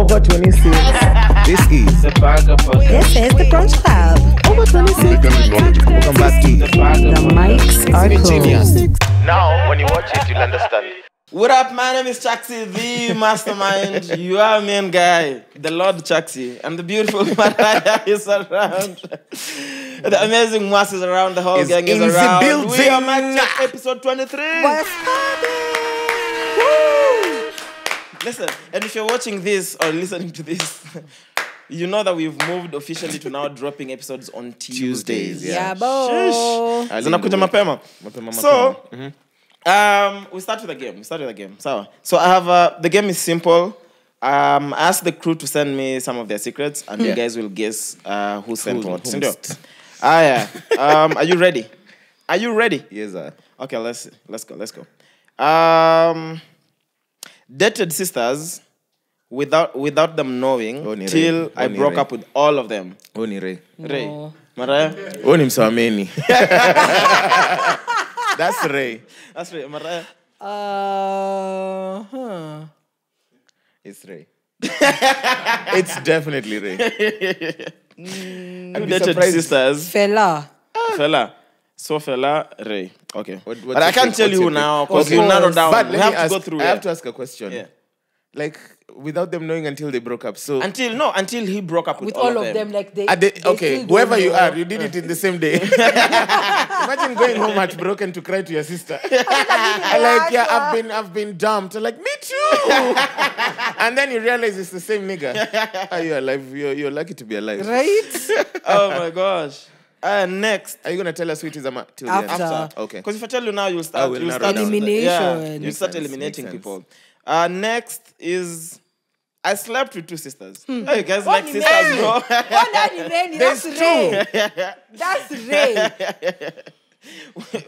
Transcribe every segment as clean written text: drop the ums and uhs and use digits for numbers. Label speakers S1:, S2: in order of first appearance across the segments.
S1: Over 26. This is
S2: The Bagger Podcast.
S3: This is the Brunch Club.
S1: Over 26. Welcome back to
S2: The Bagger
S3: The mics are closed.
S4: Now, when you watch it, you'll understand.
S5: What up? My name is Chaxi, the mastermind. You are main guy, the Lord Chaxi, and the beautiful Mariah is around. The amazing Mas is around. The whole
S1: Is
S5: gang is
S1: in the
S5: around.
S1: building.
S5: We are Mic Check episode 23.
S3: What's happening?
S5: Listen, and if you're watching this or listening to this, you know that we've moved officially to now dropping episodes on Tuesdays.
S3: Yeah, bo.
S5: Zinakuja mapema. So, we start with a game. So I have the game is simple. Ask the crew to send me some of their secrets, and you guys will guess who sent what. Sindio? Yeah. Are you ready?
S1: Yes, sir.
S5: Okay, let's go. Dated sisters without them knowing
S1: Oni
S5: till
S1: Ray.
S5: I
S1: Oni
S5: broke
S1: Ray.
S5: up with all of them.
S1: Oni Ray.
S5: Ray. Mariah?
S1: Oni Msameni. That's Ray.
S5: That's right. Mariah?
S1: It's Ray. It's definitely Ray.
S5: Who dated sisters?
S3: Fella.
S5: Fella. So fella, Ray. Okay.
S1: What's
S5: But I
S1: your
S5: can't
S1: pick?
S5: tell
S1: What's
S5: you
S1: your
S5: now
S1: pick?
S5: because you narrow down.
S1: But
S5: We
S1: let
S5: have
S1: me
S5: to
S1: ask,
S5: go through.
S1: I have to ask a question.
S5: Yeah.
S1: Like, without them knowing until they broke up. So,
S5: Until he broke up with
S3: With all of them, like they.
S1: okay,
S3: still don't
S1: whoever you
S3: know.
S1: are, you did it in the same day. Imagine going home heartbroken to cry to your sister. I've been dumped. I'm like, me too. And then you realize it's the same nigga. Are you alive? You're lucky to be alive.
S3: Right?
S5: Oh my gosh. Next.
S1: Are you gonna tell us who it is till the end?
S3: After.
S1: Okay.
S5: Because if I tell you now, you'll
S1: I
S5: start.
S1: will
S5: You'll
S1: narrow
S5: start
S1: down.
S3: Elimination.
S5: Yeah, you
S3: Makes
S5: start
S1: sense,
S5: eliminating
S1: makes sense.
S5: people. Next is I slept with two sisters. Hey, you guys
S3: What
S5: like
S3: do you
S5: sisters,
S3: mean?
S5: bro?
S3: That's Ray. That's Ray.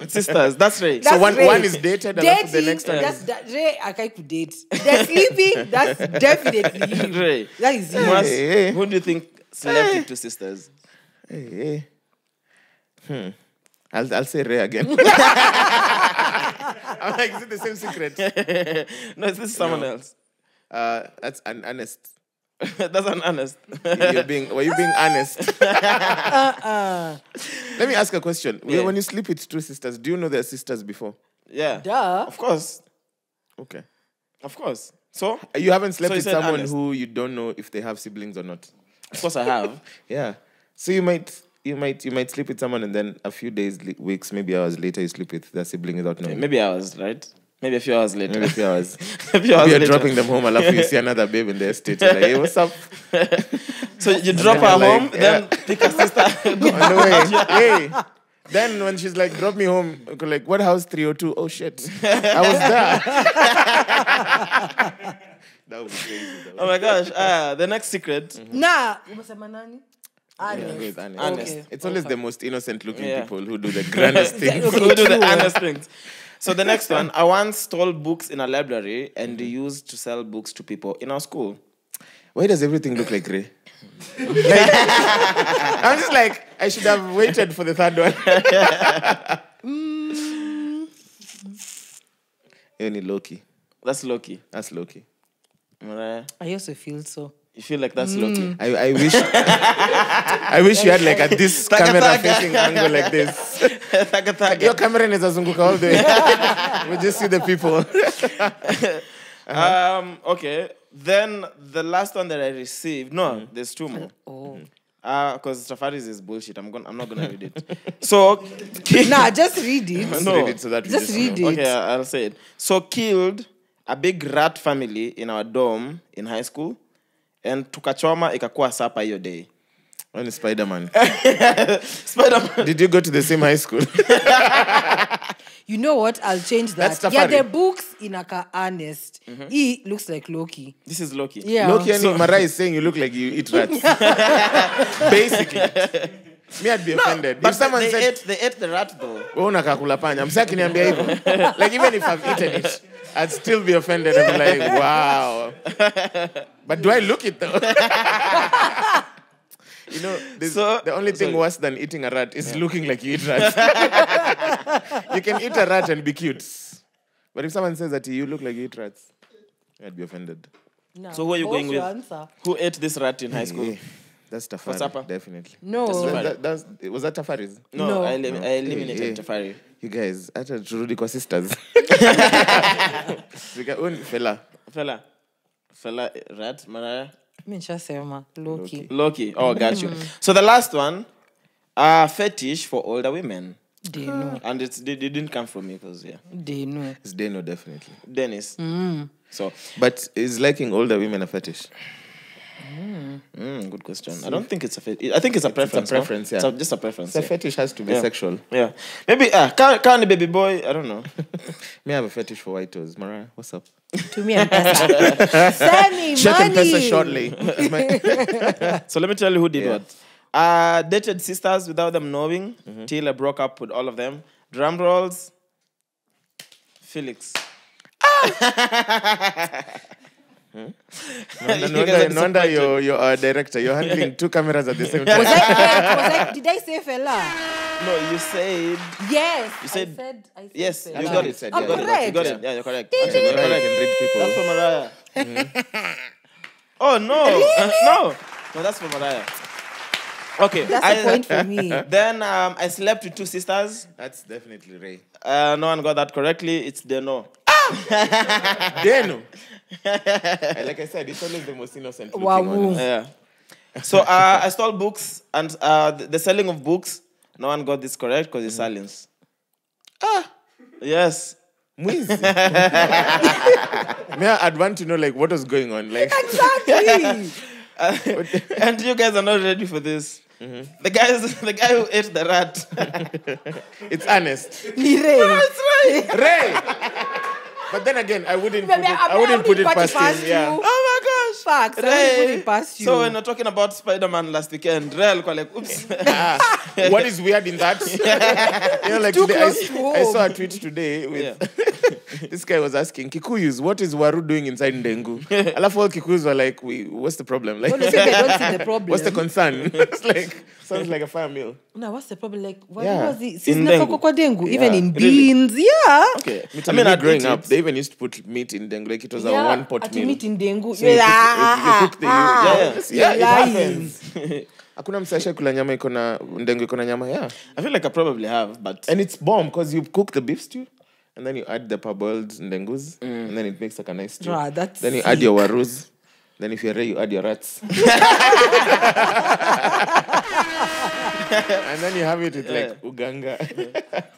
S5: Sisters, that's right.
S3: That's
S1: So one
S3: Ray.
S1: is dated, and the next one
S3: That's Ray. I can't date. They're sleeping. That's definitely you.
S5: Ray.
S3: That is you.
S5: Mas,
S1: Hey.
S5: who do you think slept with two sisters?
S1: Hey. I'll say Ray again. I'm like, is it the same secret?
S5: No, this is someone else.
S1: That's an honest.
S5: That's an honest.
S1: Were you being honest? Let me ask a question.
S5: Yeah.
S1: When you sleep with two sisters, do you know their sisters before?
S5: Yeah.
S3: Duh.
S5: Of course.
S1: Okay.
S5: Of course. So,
S1: You haven't slept
S5: So you
S1: with
S5: said
S1: someone
S5: honest.
S1: who you don't know if they have siblings or not.
S5: of course I have.
S1: Yeah. So you might sleep with someone and then a few days, weeks, maybe hours later, you sleep with their sibling without knowing.
S5: Maybe I was, right? Maybe a few hours later.
S1: Maybe a few hours.
S5: A few hours
S1: You're
S5: later.
S1: dropping them home, and you see another babe in the estate. You're like, hey, what's up?
S5: So you drop
S1: then
S5: her
S1: you're
S5: home,
S1: like,
S5: then pick a sister.
S1: On the way. Hey. Then when she's like, drop me home, I go like, what house 302? Oh shit. I was there. That would be crazy though.
S5: Oh my gosh. The next secret.
S3: Nah. Umesema nani? Honest.
S1: With honest.
S5: Honest.
S1: It's always the most innocent looking
S5: Yeah.
S1: people who do the grandest things.
S3: Okay,
S5: Who do the
S3: true.
S5: honest things. So the next one, I once stole books in a library and used to sell books to people in our school.
S1: Why does everything look like Ray? Like, I'm just like, I should have waited for the third one. Any Loki.
S5: That's Loki.
S1: That's Loki.
S5: Mariah,
S3: I also feel so.
S5: you feel like that's Loki.
S1: I wish I wish you had like this camera facing angle like this.
S5: Taka taka.
S1: Your camera is azunguka all the way. We just see the people.
S5: Okay. Then the last one that I received. No, there's two more.
S3: Oh.
S5: Because Safaris is bullshit. I'm not gonna read it. So
S3: Nah, just read it.
S1: Let's
S5: No.
S1: read it so that we
S3: Just read it.
S5: okay, I'll say it. So killed a big rat family in our dorm in high school, and tukachoma ikakuwa sapa hiyo day.
S1: On Spider-Man.
S5: Spider-Man.
S1: Did you go to the same high school?
S3: You know what? I'll change that.
S1: That's
S3: Yeah,
S1: Safari.
S3: the books in Aka Honest. He looks like Loki.
S5: This is Loki.
S3: Yeah.
S1: Loki and Mara is saying you look like you eat rats. Basically. Me, I'd be offended.
S5: But
S1: If someone
S5: they
S1: said,
S5: ate the rat though.
S1: wewe unakakula panya, msaki akiniambia hivyo. Like even if I've eaten it, I'd still be offended. I'd be like, wow. But do I look it though? You know, the only thing worse than eating a rat is looking like you eat rats. You can eat a rat and be cute. But if someone says that you look like you eat rats, I'd be offended.
S3: No.
S5: So who are you going
S3: What's your
S5: with?
S3: answer?
S5: Who ate this rat in high school?
S1: Yeah, that's Tafari,
S5: supper?
S1: definitely.
S3: No.
S1: Was that Tafari's?
S5: No,
S3: No.
S5: I eliminated
S1: Yeah.
S5: Tafari.
S1: You guys, hata turudi kwa sisters. Fella.
S5: Fella, rat, Mariah.
S3: Nishasema Loki.
S5: Loki. Oh, got you. So the last one, fetish for older women.
S3: They know.
S5: And it didn't come from me because, yeah.
S3: They know.
S1: It's Deno, definitely.
S5: Dennis. So,
S1: But is liking older women a fetish?
S5: good question. I don't think it's a fetish. I think it's a preference.
S1: preference,
S5: no?
S1: yeah.
S5: It's just a preference.
S1: The
S5: Yeah.
S1: fetish has to be
S5: Yeah.
S1: sexual.
S5: Yeah. Maybe, can't baby boy, I don't know.
S1: Me have a fetish for white toes. Mariah, what's up?
S3: To me, M-Pesa. Send me
S1: Check
S3: money.
S1: M-Pesa shortly.
S5: So let me tell you who did
S1: Yeah.
S5: what. Dated sisters without them knowing till I broke up with all of them. Drum rolls. Felix.
S1: No wonder you're a director. You're handling two cameras at the same time.
S3: Did I say fella?
S5: No, you said.
S3: Yes.
S5: You said-
S3: I said
S5: Yes,
S3: fella.
S5: you got it.
S1: said,
S3: I'm
S1: yeah.
S3: correct.
S5: You got it. Yeah, you're correct.
S3: Ding,
S5: Actually,
S3: ding,
S5: you're
S1: Mariah
S5: correct.
S1: can read people.
S5: That's for Mariah. Oh, no. No. No, that's for Mariah. Okay.
S3: That's a point for me.
S5: Then I slept with two sisters.
S1: That's definitely Ray.
S5: No one got that correctly. It's Deno.
S1: Deno. Like I said, it's always the most innocent looking
S3: Wow.
S1: one.
S5: Yeah. So I stole books and the selling of books. No one got this correct because it's silence. Yes.
S1: Mwizi. I'd want to know like what was going on. Like
S3: Exactly.
S5: And you guys are not ready for this. The guy who ate the rat.
S1: it's honest.
S3: Ni Ray.
S1: Ray. But then again, I wouldn't put
S3: Maybe
S1: it, I wouldn't put it past him. Yeah.
S3: you.
S5: Oh my gosh.
S3: Facts. I wouldn't put it past you.
S5: So when we're talking about Spider-Man last weekend, Ray alikuwa like, oops.
S1: What is weird in that? You know, like
S3: Too
S1: today,
S3: close to
S1: I
S3: home.
S1: saw a tweet today with this guy was asking Kikuyus, what is Waru doing inside Ndengu? Alafu all Kikuyus were like, what's the problem? Like,
S3: Honestly, they don't see the problem.
S1: what's the concern? It's like sounds like a fire meal.
S3: No, what's the problem? Like, why
S1: Yeah.
S3: was it?
S5: In
S3: Since
S5: dengu.
S3: kwa dengu, even in
S5: Really?
S3: beans, yeah.
S5: Okay.
S1: I mean,
S5: I'd
S1: growing
S5: eat
S1: up,
S5: it.
S1: they even used to put meat in Dengu. Like it was a
S3: Yeah,
S1: one-pot
S3: ati
S1: meal.
S3: meat in dengu.
S1: So you cook the
S3: You're
S1: it
S3: lying.
S1: happens. Hakuna msasha kula nyama Ndengu iko na nyama, yeah.
S5: I feel like I probably have, but
S1: And it's bomb because you cook the beef stew and then you add the parboiled Ndengus and then it makes like a nice stew.
S3: Bruh, that's
S1: Then you add your warus. Then if you're Ray, you add your rats. And then you have it with like uganga.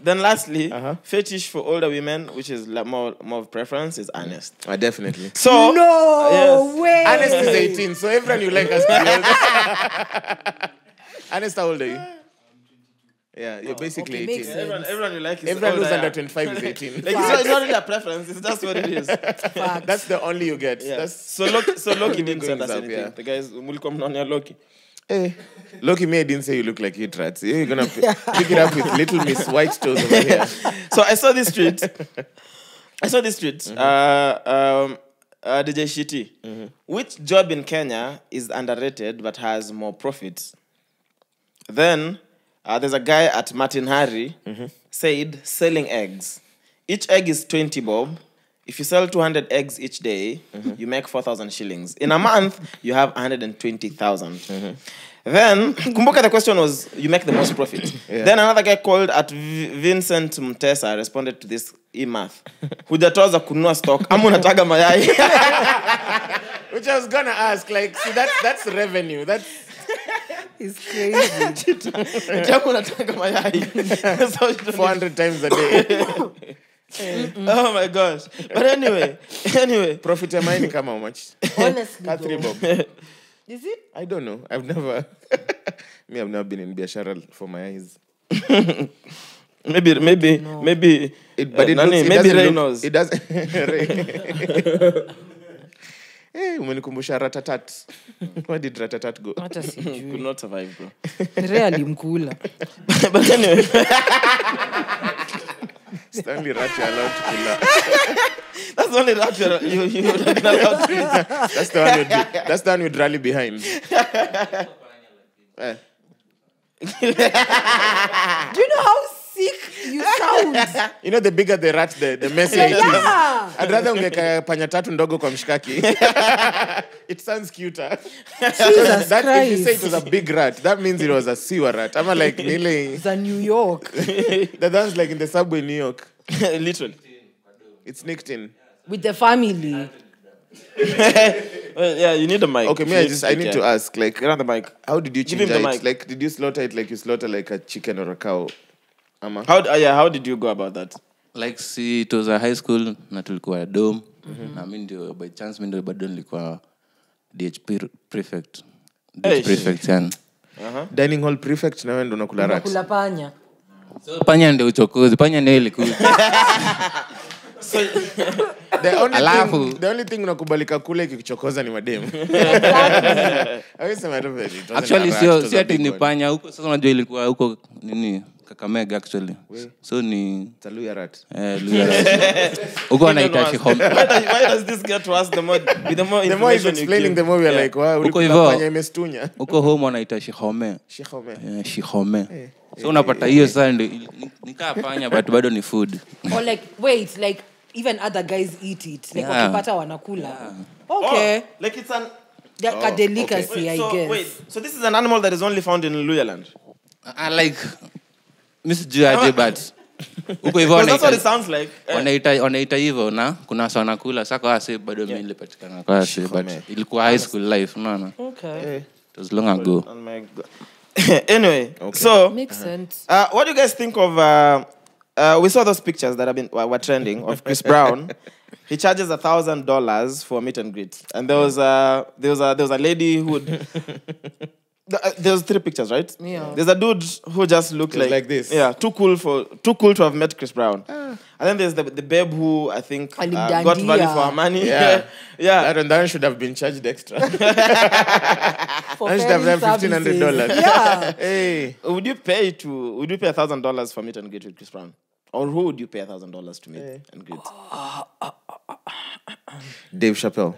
S5: then lastly, fetish for older women, which is like more of preference, is honest.
S1: Definitely.
S5: So
S3: No
S5: yes.
S3: way.
S1: Honest is 18, so everyone you like us to be older. Honest, how old are you? Yeah, you're basically
S3: okay, makes
S1: 18.
S3: sense.
S5: Everyone you like is
S1: Everyone who's
S5: older,
S1: under
S5: yeah.
S1: 25 is 18.
S5: Like, it's not really a preference, it's just what it is.
S3: Facts.
S1: That's the only you get.
S5: Yeah.
S1: That's
S5: So Loki didn't send us
S1: Going up,
S5: anything.
S1: yeah.
S5: The guys mulikuwa mnaonia Loki.
S1: Hey, Loki, me, I didn't say you look like you rats. You're gonna pick it up with Little Miss White Toes over here.
S5: So I saw this tweet. DJ Shitty. Which job in Kenya is underrated but has more profits? Then there's a guy at Martin Harry said selling eggs. Each egg is 20 bob. If you sell 200 eggs each day, you make 4,000 shillings. In a month, you have 120,000. Then, kumbuka the question was, you make the most profit.
S1: Yeah.
S5: Then another guy called at Vincent Mtesa responded to this e-math. Hujatoza kununua stock, ama unataga mayai.
S1: Which I was gonna ask, like, see, that's revenue. That's
S3: It's crazy.
S5: Jamu unataga mayai. So you don't
S1: 400 times a day.
S5: Oh my gosh. But anyway.
S1: Profit ya mine kama how much?
S3: Honestly,
S1: Ka 3
S3: though.
S1: bob.
S3: Is it?
S1: I don't know. I've never been in biashara for my eyes.
S5: Maybe
S1: But it
S5: Nani,
S1: looks, it
S5: maybe
S1: doesn't
S5: Ray
S1: look,
S5: knows.
S1: It doesn't. Hey, umenikumbusha Ratatat. Where did Ratatat go?
S3: Hata
S5: could
S3: sijui.
S5: not survive, bro.
S3: Really mkula.
S5: But anyway.
S1: Stanley Rat you're allowed to kula.
S5: That's the only route you would have been allowed to eat.
S1: That's the one you'd rally behind.
S3: Do you know how sick you sound.
S1: You know, the bigger the rat, the messier it is.
S3: Yeah.
S1: I'd rather ungeka panya tatu ndogo kwa mshikaki. It sounds cuter.
S3: Jesus
S1: That if you say it
S3: Christ.
S1: was a big rat, that means it was a sewer rat. I'm like, really?
S3: It's a New York
S1: That's like in the subway in New York.
S5: Literally.
S1: It sneaked in.
S3: with the family.
S5: Well, yeah, you need a mic.
S1: Okay, me, I need to ask, like,
S5: Get on the mic.
S1: how did you
S5: Give
S1: change
S5: him the
S1: it?
S5: mic.
S1: Like, did you slaughter it like you slaughter like a chicken or a cow? Ama?
S5: How did you go about that?
S2: Like see, it was a high school na tulikuwa dome. Na mimi ndio by chance mimi ndio bado nilikuwa DH prefect.
S5: Hey.
S2: DH prefect yani.
S1: Dining hall prefect na wewe ndo unakula rat.
S3: Kula panya.
S2: So panya ndio uchokozi, panya ndio ilikuwa.
S1: The only thing unakubalika kule ikichokoza ni mademu.
S2: Actually sio ati ni panya huko, sasa unajua ilikuwa huko nini Kakamega actually. So ni
S1: Taluya rat.
S2: Luya rat. Huko anaita Shihome.
S5: Why does this get to us the more
S1: The more he's explaining, the more we are like, wow,
S2: Huko
S1: ulikula
S2: hivyo.
S1: panya imestunya.
S2: Huko home wanaita Shihome.
S1: Shihome.
S2: Shihome. So unapata hiyo sasa ndio nikaa panya but bado ni food.
S3: Or like, wait, like even other guys eat it. Like
S2: Yeah.
S3: wakipata wanakula. Okay.
S5: Oh, like it's an
S3: Like a delicacy, I guess.
S5: So this is an animal that is only found in Luyaland.
S2: I like Miss Juaje but huko hivyo
S5: Because that's what it
S2: wanaita
S5: sounds like.
S2: wanaita hivyo na kuna wasa wanakula sasa kwa wase bado mimi nilipatikana kwa wase but ilikuwa high school life unaona.
S3: Okay.
S2: It was long ago.
S5: Oh my God. Anyway, so
S3: Makes sense.
S5: what do you guys think of? We saw those pictures that were trending of Chris Brown. He charges $1,000 for a meet and greet, and there was a lady who would. There was 3 pictures, right?
S3: Yeah.
S5: There's a dude who just looked
S1: like this.
S5: Yeah, too cool to have met Chris Brown. And then there's the babe who I think got
S3: Alimdandia.
S5: value for her money.
S1: Yeah.
S5: yeah.
S1: That one should have been charged extra.
S3: For
S1: I should have done
S3: ferry
S1: $1,500.
S3: services. Yeah.
S1: Hey.
S5: Would you pay $1,000 for meet and greet with Chris Brown, or who would you pay $1,000 to meet and greet?
S1: Dave Chappelle.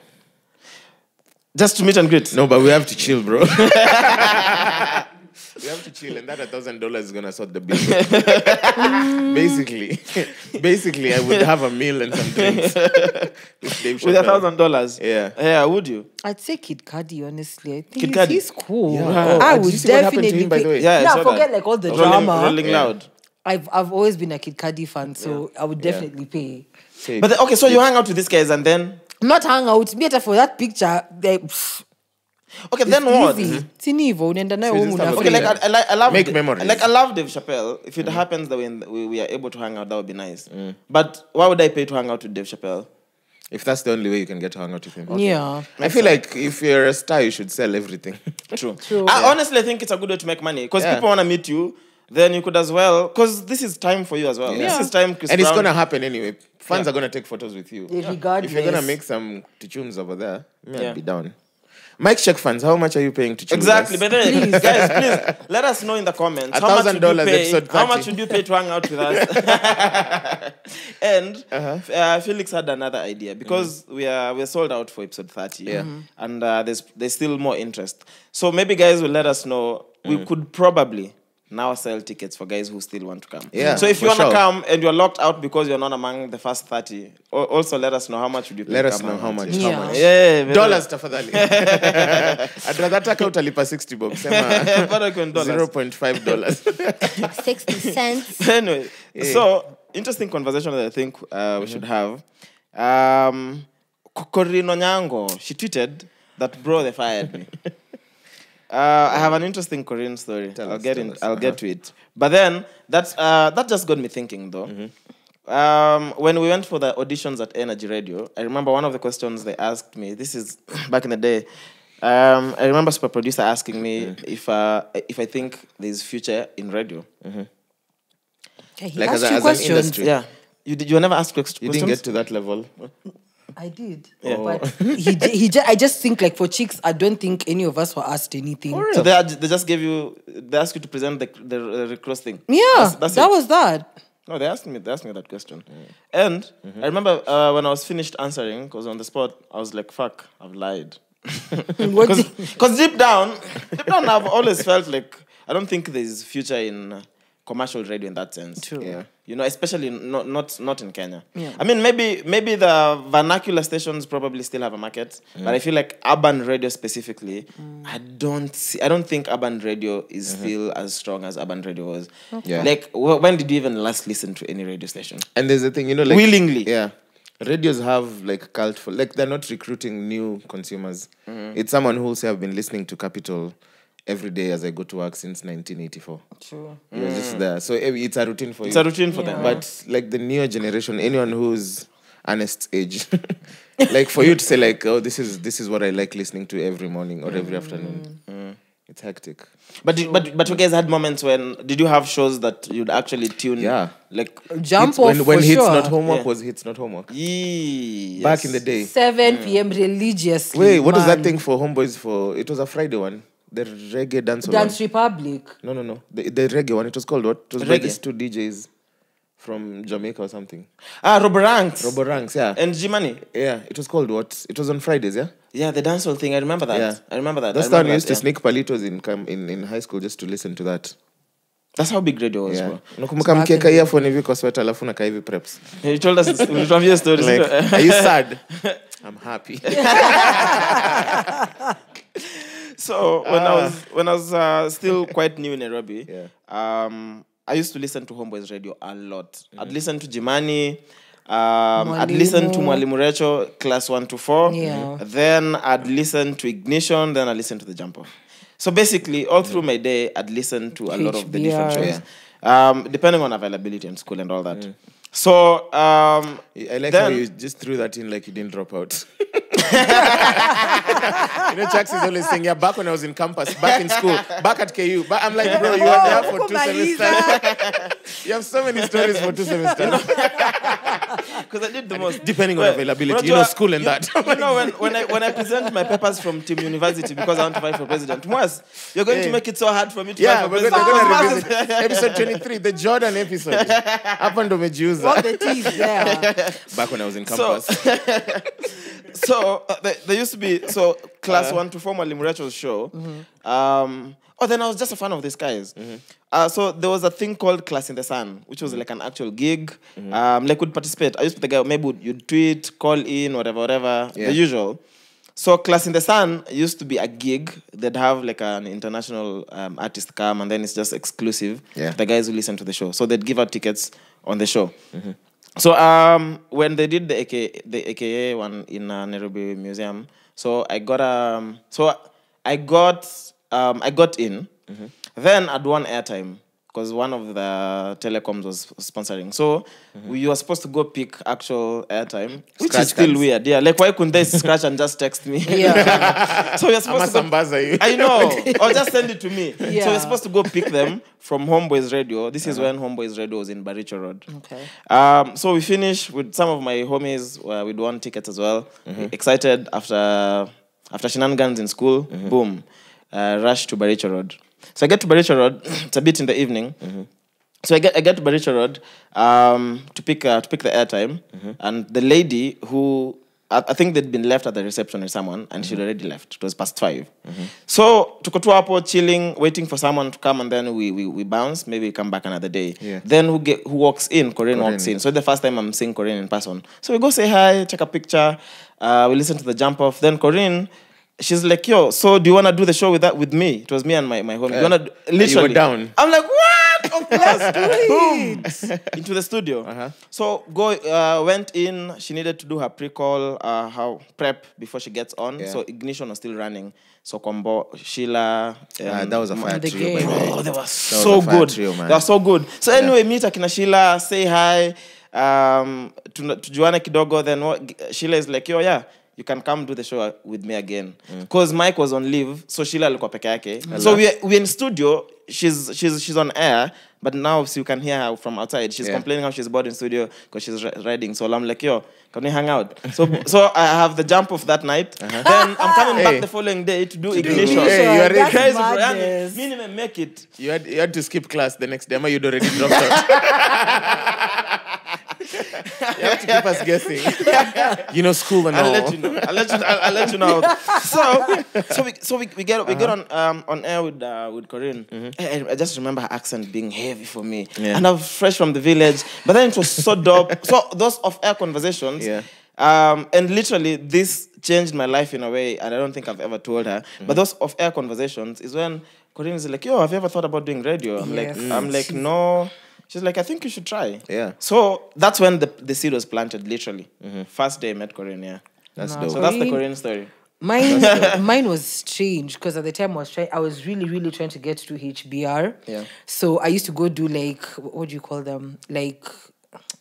S5: Just to meet and greet?
S1: No, but we have to chill, bro. We have to chill, and that $1,000 is gonna sort the bill. Basically, I would have a meal and some drinks with Dave
S5: With
S1: Chappelle.
S5: $1,000?
S1: Yeah.
S5: Yeah, would you?
S3: I'd say Kid Cudi, honestly. I think
S5: Kid Cudi?
S3: he's cool.
S1: Yeah.
S3: I
S1: Did
S3: would
S1: you see what happened to
S3: definitely
S1: him, by the way?
S5: Yeah, I
S3: Nah,
S5: saw
S3: forget
S5: that.
S3: like all the drama.
S5: Rolling Loud.
S3: I've always been a Kid Cudi fan, so I would definitely pay.
S5: But okay, so you hang out with these guys and then...
S3: Not hang out, better for that picture.
S5: Okay, then what?
S3: Easy. Sinivo, unaenda nayo
S1: So
S3: home
S1: just have a
S5: Okay,
S3: unafeel.
S5: like I love
S1: Make memories.
S5: Like I love Dave Chappelle. If it happens that we are able to hang out, that would be nice. But why would I pay to hang out with Dave Chappelle?
S1: If that's the only way you can get to hang out with him.
S3: Yeah.
S1: I feel like if you're a star, you should sell everything.
S5: True.
S3: True.
S5: I honestly think it's a good way to make money because
S1: Yeah.
S5: people want to meet you. Then you could as well, because this is time for you as well.
S1: Yeah.
S5: This is time, Chris
S1: And it's
S5: Brown.
S1: gonna happen anyway. Fans are gonna take photos with you.
S3: Regardless.
S1: If you're gonna make some tunes over there,
S5: Yeah.
S1: I'd be down. Mike Check fans, how much are you paying to tune
S5: Exactly,
S1: with
S5: but
S1: us?
S5: then, guys, please let us know in the comments how much would you
S1: $1,000
S5: pay.
S1: episode
S5: How
S1: 30.
S5: much would you pay to hang out with us? And Felix had another idea because we're sold out for episode 30.
S1: Yeah.
S5: And there's still more interest. So maybe guys will let us know. We could probably now sell tickets for guys who still want to come.
S1: Yeah,
S5: So if you
S1: for
S5: want to
S1: sure.
S5: come and you're locked out because you're not among the first 30, also let us know how much would you pay.
S1: Let
S5: to
S1: us
S5: come
S1: know
S5: hang
S1: how
S5: out
S1: much.
S5: with
S3: Yeah.
S1: How much?
S5: Yeah, very-
S1: Dollars tafadhali. I'd rather taka utalipa 60 bucks. Sema
S5: Bado iko in dollars.
S1: $0.5.
S3: 60 cents.
S5: Anyway, so interesting conversation that I think we should have. Korino Nyango, she tweeted that bro they fired me. I have an interesting Korean story. I'll get to it. But then that just got me thinking though. When we went for the auditions at Energy Radio, I remember one of the questions they asked me. This is back in the day. I remember super producer asking me if I think there's future in radio.
S3: Okay, he
S1: Like
S3: asked
S1: as
S3: you
S1: an
S3: questions.
S1: industry.
S5: Yeah, you never asked questions.
S1: You didn't get to that level.
S3: I did.
S5: Yeah.
S3: But I just think like for chicks, I don't think any of us were asked anything.
S5: So they just gave you, they asked you to present the recross thing.
S3: Yeah,
S5: That's
S3: that
S5: it.
S3: was that.
S5: No, they asked me that question. And I remember when I was finished answering, because on the spot, I was like, fuck, I've lied.
S3: What
S5: Because deep down, I've always felt like, I don't think there's future in commercial radio in that sense.
S3: True.
S1: Yeah.
S5: You know, especially not in Kenya.
S3: Yeah.
S5: I mean, maybe the vernacular stations probably still have a market, but I feel like urban radio specifically, I don't think urban radio is still as strong as urban radio was.
S1: Yeah.
S5: Like, when did you even last listen to any radio station?
S1: And there's a thing, you know, like
S5: Willingly.
S1: Yeah. Radios have like cult for, like, they're not recruiting new consumers. It's someone who'll say, I've been listening to Capital every day as I go to work since 1984.
S3: True.
S1: You're just there. So it's a routine for
S5: It's
S1: you.
S5: a routine for them.
S1: But like the newer generation, anyone who's Ernest's age, like for you to say like, oh, this is what I like listening to every morning or every afternoon. It's hectic.
S5: But you guys had moments when, did you have shows that you'd actually tune?
S1: Yeah.
S5: Like,
S3: Jump
S1: It's
S3: off
S1: when
S3: for
S1: Hits
S3: sure.
S1: Not Homework
S5: Yeah.
S1: was Hits Not Homework.
S5: yes.
S1: Back in the day.
S3: 7 p.m. religiously.
S1: Wait, what was that
S3: man.
S1: thing for Homeboys for? It was a Friday one. The reggae dance
S3: Dance Republic.
S1: No. The reggae one. It was called what? It was by
S5: Reggae.
S1: these two DJs from Jamaica or something.
S5: Roboranks.
S1: Roboranks, yeah.
S5: And G-Money.
S1: Yeah, it was called what? It was on Fridays, yeah?
S5: Yeah, the dancehall thing. I remember that.
S1: Yeah.
S5: I remember that.
S1: That's
S5: I
S1: the one
S5: remember
S1: we used to
S5: yeah.
S1: sneak palitos in high school just to listen to that.
S5: That's how big radio was,
S1: Yeah.
S5: bro.
S1: Unakumbuka mkieka earphone hivi kwa sweater alafu unakaa hivi preps.
S5: You told us from your stories.
S1: Like, are you sad? I'm happy.
S5: So when I was still quite new in Nairobi, I used to listen to Homeboys Radio a lot. I'd listen to Jimani. I'd listen to Mwalimu Recho, class 1 to 4.
S3: Yeah.
S5: Then I'd listen to Ignition. Then I'd listen to the Jump Off. So basically, all through my day, I'd listen to a lot of the different
S3: HBR.
S5: shows, depending on availability in school and all that. So
S1: I like how
S5: then-
S1: you just threw that in like you didn't drop out. You know, Chax is always saying, yeah, back when I was in campus, back in school, back at KU. But I'm like, bro, you were there for 2 semesters. You have so many stories for 2 semesters.
S5: because I did the most.
S1: Depending on
S5: Well,
S1: availability,
S5: Unajua,
S1: school and that.
S5: You know, when I present my papers from Team University because I want to fight for president, Mwas, you're going to make it so hard for me to
S1: Yeah,
S5: fight for
S1: we're
S5: president.
S1: going to revisit episode 23, the Jordan episode. Hapa ndo
S3: All
S1: umejiuza.
S3: the teeth there.
S1: Back when I was in
S5: So,
S1: campus.
S5: so there used to be class 1 to 4 Mwalimu Recho's show. Then I was just a fan of these guys. So there was a thing called Class in the Sun, which was like an actual gig. Like would participate. I used to be the guy, maybe you'd tweet, call in, whatever,
S1: Yeah.
S5: the usual. So Class in the Sun used to be a gig. They'd have like an international artist come, and then it's just exclusive.
S1: Yeah.
S5: The guys who listen to the show. So they'd give out tickets on the show. So when they did the AKA one in Nairobi Museum, so I got in. Then I'd won airtime because one of the telecoms was sponsoring. So you were supposed to go pick actual airtime, which
S1: Scratch
S5: is still
S1: cards.
S5: weird. Yeah, like why couldn't they scratch and just text me?
S3: Yeah.
S5: So you're supposed to go
S1: Amasambaza you.
S5: I know. Or just send it to me. So
S3: Yeah.
S5: we're supposed to go pick them from Homeboys Radio. This is when Homeboys Radio was in Baricho Road.
S3: Okay.
S5: So we finished with some of my homies. We'd won tickets as well. Excited after shenanigans in school. Boom. Rush to Baricho Road. So I get to Baricho Road. It's a bit in the evening. So I get to Baricho Road to pick the airtime, and the lady who I think they'd been left at the reception with someone, and she'd already left. It was past 5. So tuko tu hapo chilling, waiting for someone to come, and then we bounce. Maybe we come back another day.
S1: Yeah.
S5: Then who walks in? Corinne walks in. So the first time I'm seeing Corinne in person. So we go say hi, take a picture. We listen to the Jump Off. Then Corinne, she's like, yo, so do you want to do the show with me? It was me and my homie. Do you want to literally?
S1: were down.
S5: I'm like, what? Of course,
S3: Boom.
S5: into the studio. So went in. She needed to do her pre-call, how prep before she gets on.
S1: Yeah.
S5: So Ignition was still running. So Combo, Sheila.
S1: That was a fire
S3: the
S1: trio, by
S3: game.
S1: the way.
S5: Oh, they were
S1: was
S5: so
S1: a fire
S5: good.
S1: trio, man.
S5: They were so good. So anyway, meet akina Sheila, say hi. Tujuane kidogo. Then Sheila is like, yo, yeah, you can come do the show with me again. Because Mike was on leave, so Sheila alikuwa peke yake. So we're in studio. She's on air, but now so you can hear her from outside. She's complaining how she's bored in studio because she's riding. So I'm like, yo, can we hang out? So I have the Jump Off that night. Then I'm coming back the following day to do Ignition.
S1: Hey, you are
S3: That's
S5: Crazy, bro.
S3: madness.
S5: Me didn't make it.
S1: You had to skip class the next day. You'd already dropped out. You have to keep us guessing. You know, school and
S5: I'll
S1: all.
S5: let you know. I'll let you know. So we get on air with Corinne. And I just remember her accent being heavy for me.
S1: Yeah.
S5: And I'm fresh from the village, but then it was so dope. So those off-air conversations.
S1: Yeah.
S5: And literally this changed my life in a way, and I don't think I've ever told her. But those off-air conversations is when Corinne is like, "Yo, have you ever thought about doing radio?" I'm like, no. She's like, "I think you should try."
S1: Yeah.
S5: So that's when the seed was planted, literally. First day I met Corinne, yeah.
S1: That's
S3: Nah,
S1: dope.
S5: So that's the
S3: Corinne-
S5: Korean story.
S3: Mine was strange because at the time I was really trying to get to HBR.
S5: Yeah.
S3: So I used to go do like what do you call them? Like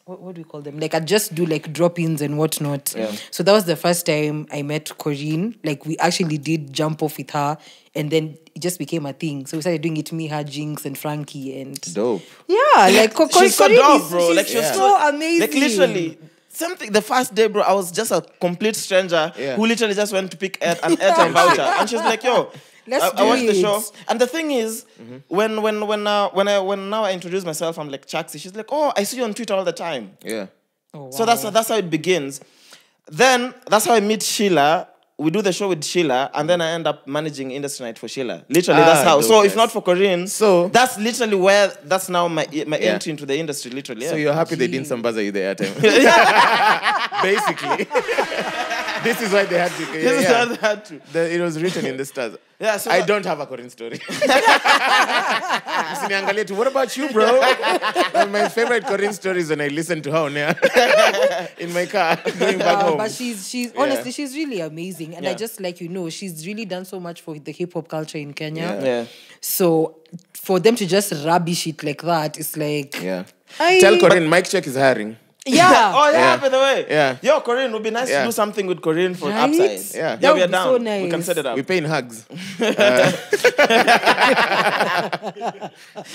S3: what do we call them? Like I just do like drop-ins and whatnot.
S5: Yeah.
S3: So that was the first time I met Corinne. Like we actually did jump off with her, and then it just became a thing. So we started doing it, me, her, Jinx, and Frankie, and
S1: Dope.
S3: yeah, like
S5: She's so
S3: Corinne
S5: dope,
S3: is-
S5: bro.
S3: She's
S5: Like she was
S3: so amazing.
S5: Like literally. Something the first day, bro, I was just a complete stranger
S1: Yeah.
S5: who literally just went to pick an airtime voucher, and she's like, "Yo,
S3: Let's
S5: I
S3: do
S5: watched the
S3: it.
S5: show." And the thing is, when now I introduce myself, I'm like Chaxi. She's like, "Oh, I see you on Twitter all the time."
S1: Yeah.
S3: Oh,
S5: So that's how it begins. Then that's how I meet Sheila. We do the show with Sheila, and then I end up managing Industry Night for Sheila. Literally, that's how. So if
S1: dopeness.
S5: not for Corinne,
S1: So-
S5: that's literally where that's now my
S1: Yeah.
S5: entry into the industry. Literally,
S1: So
S5: yeah.
S1: you're happy they didn't sambaza you the airtime. Basically. This is why they had to.
S5: This is how they had to.
S1: It was written in the stars.
S5: Yeah, so
S1: I
S5: that-
S1: don't have a Korean story. Msiniangalie tu, what about you, bro? One of my favorite Korean stories when I listen to her on air in my car going back home.
S3: But she's honestly she's really amazing, and I
S5: Yeah.
S3: just she's really done so much for the hip hop culture in Kenya.
S5: Yeah.
S3: So for them to just rubbish it like that, it's like
S1: Yeah.
S3: I-
S1: Tell Corinne, Mike Check is hiring.
S3: yeah.
S5: Oh yeah,
S1: Yeah.
S5: by the way.
S1: Yeah.
S5: Yo, Corinne, it would be nice
S1: Yeah.
S5: to do something with Corinne for
S3: Right?
S5: Upside.
S1: Yeah.
S3: That
S5: we are
S3: would be
S5: down.
S3: so
S5: We can
S3: nice.
S5: set it up.
S1: We pay in hugs.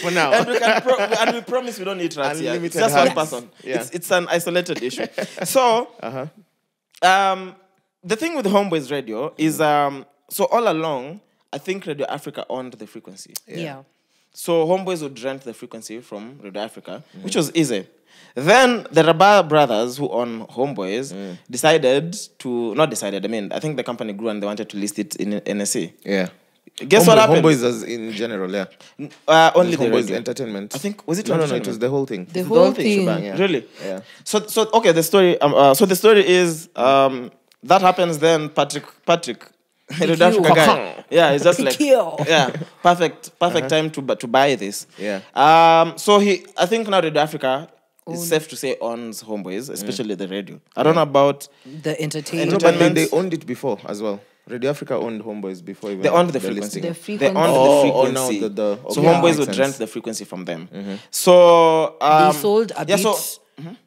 S1: For now.
S5: And we promise we don't eat rats here. It's
S1: Unlimited
S5: just one
S1: hugs.
S5: person.
S1: Yeah.
S5: It's an isolated issue. So, the thing with Homeboys Radio is, so all along, I think Radio Africa owned the frequency.
S3: Yeah.
S5: So Homeboys would rent the frequency from Radio Africa, which was easy. Then the Rabah brothers who own Homeboys I think the company grew and they wanted to list it in NSE.
S1: Yeah.
S5: Guess what happened?
S1: Homeboys as in general, yeah.
S5: Only the
S1: Homeboys
S5: radio.
S1: Entertainment.
S5: I think, was it
S1: No, it
S5: Entertainment?
S1: was the whole thing.
S3: The whole thing.
S1: Shebang, yeah.
S5: Really?
S1: Yeah.
S5: So okay, the story. So the story is that happens. Then Patrick, Radio Africa guy. Yeah, it's just like
S3: Kill.
S5: yeah, perfect time to buy this.
S1: Yeah.
S5: So I think now Radio Africa is safe to say owns Homeboys, especially the radio. I don't know about
S3: The entertainment.
S1: No, but
S5: Entertainment.
S1: they owned it before as well. Radio Africa owned Homeboys before even
S5: they owned the frequency.
S1: listing.
S3: The
S5: They
S3: frequency.
S5: owned
S1: Oh,
S5: the
S1: no,
S5: frequency.
S1: the-
S5: So
S1: okay,
S5: Homeboys
S1: makes
S5: would
S1: sense.
S5: rent the frequency from them. So
S3: They sold a
S5: yeah,
S3: bit.
S5: so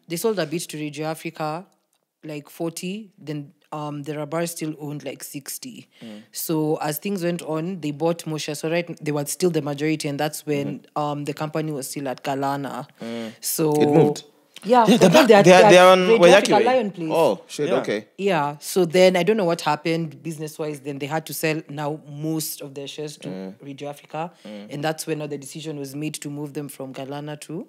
S3: They sold a bit to Radio Africa, like 40. Then the Rabar still owned like 60. So as things went on, they bought Mosha. So they were still the majority, and that's when the company was still at Kalana. So
S1: It moved?
S3: Yeah,
S5: they're
S3: for them,
S5: back. They're on
S3: Radio
S5: Wayaki
S3: Africa
S5: Way.
S3: Lion Place.
S1: Oh, shit,
S5: Yeah.
S1: okay.
S3: Yeah, so then I don't know what happened business-wise. Then they had to sell now most of their shares to Radio Africa, and that's when now the decision was made to move them from Galana to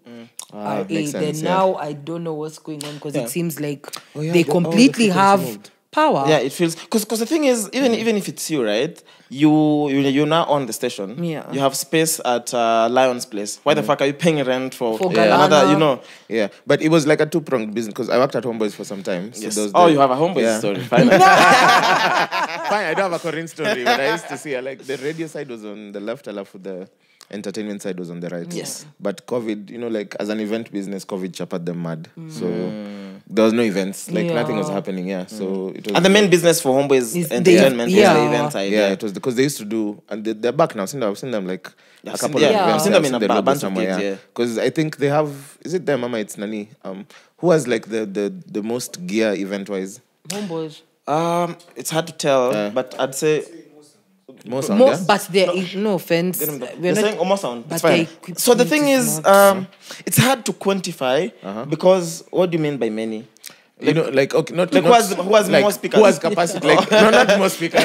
S3: RA.
S1: makes
S3: Then
S1: sense, yeah.
S3: now I don't know what's going on because
S5: Yeah.
S3: it seems like
S1: yeah,
S3: they
S1: the
S3: completely
S1: frequency
S3: have
S1: moved.
S3: power.
S5: yeah, it feels because the thing is even if it's you, right? You now on the station.
S3: Yeah.
S5: You have space at Lion's Place. Why the fuck are you paying rent for
S3: Galana?
S5: another? You know.
S1: Yeah, but it was like a two-pronged business because I worked at Homeboys for some time. So
S5: Yes.
S1: those
S5: Oh,
S1: the-
S5: you have a Homeboys
S1: yeah.
S5: story. Finally.
S1: Fine, I don't have a Korean story, but I used to see like the radio side was on the left, alafu the entertainment side was on the right.
S5: Yes.
S1: But COVID, like as an event business, COVID chapped them mad. So there was no events, like nothing was
S3: Yeah.
S1: happening. Yeah, so it was.
S5: And the main business for Homeboys
S3: Is
S5: entertainment
S3: the-
S5: was the
S3: yeah.
S5: event side.
S1: yeah, it was because they used to do, and they're back now. I've seen them like a
S5: I've
S1: couple
S5: seen-
S1: of
S5: yeah,
S1: events.
S3: I've seen
S5: them in a
S1: the logo
S5: bunch of
S1: somewhere,
S5: gigs, yeah.
S1: Because I think they have. Is it them, Mama? It's Nani. Who has like the most gear event wise?
S3: Homeboys.
S5: It's hard to tell, but I'd say
S1: Most on
S3: More,
S1: there?
S3: but there is no offense.
S5: they're
S3: We're
S5: saying
S3: not,
S5: almost sound.
S3: but
S5: It's fine.
S3: their
S5: So the thing
S3: equipment
S5: is,
S3: is not-
S5: it's hard to quantify because what do you mean by many?
S1: You know, like okay, not
S5: Like
S1: not,
S5: who has
S1: like,
S5: more speakers?
S1: Who has capacity? Like no, not more speakers.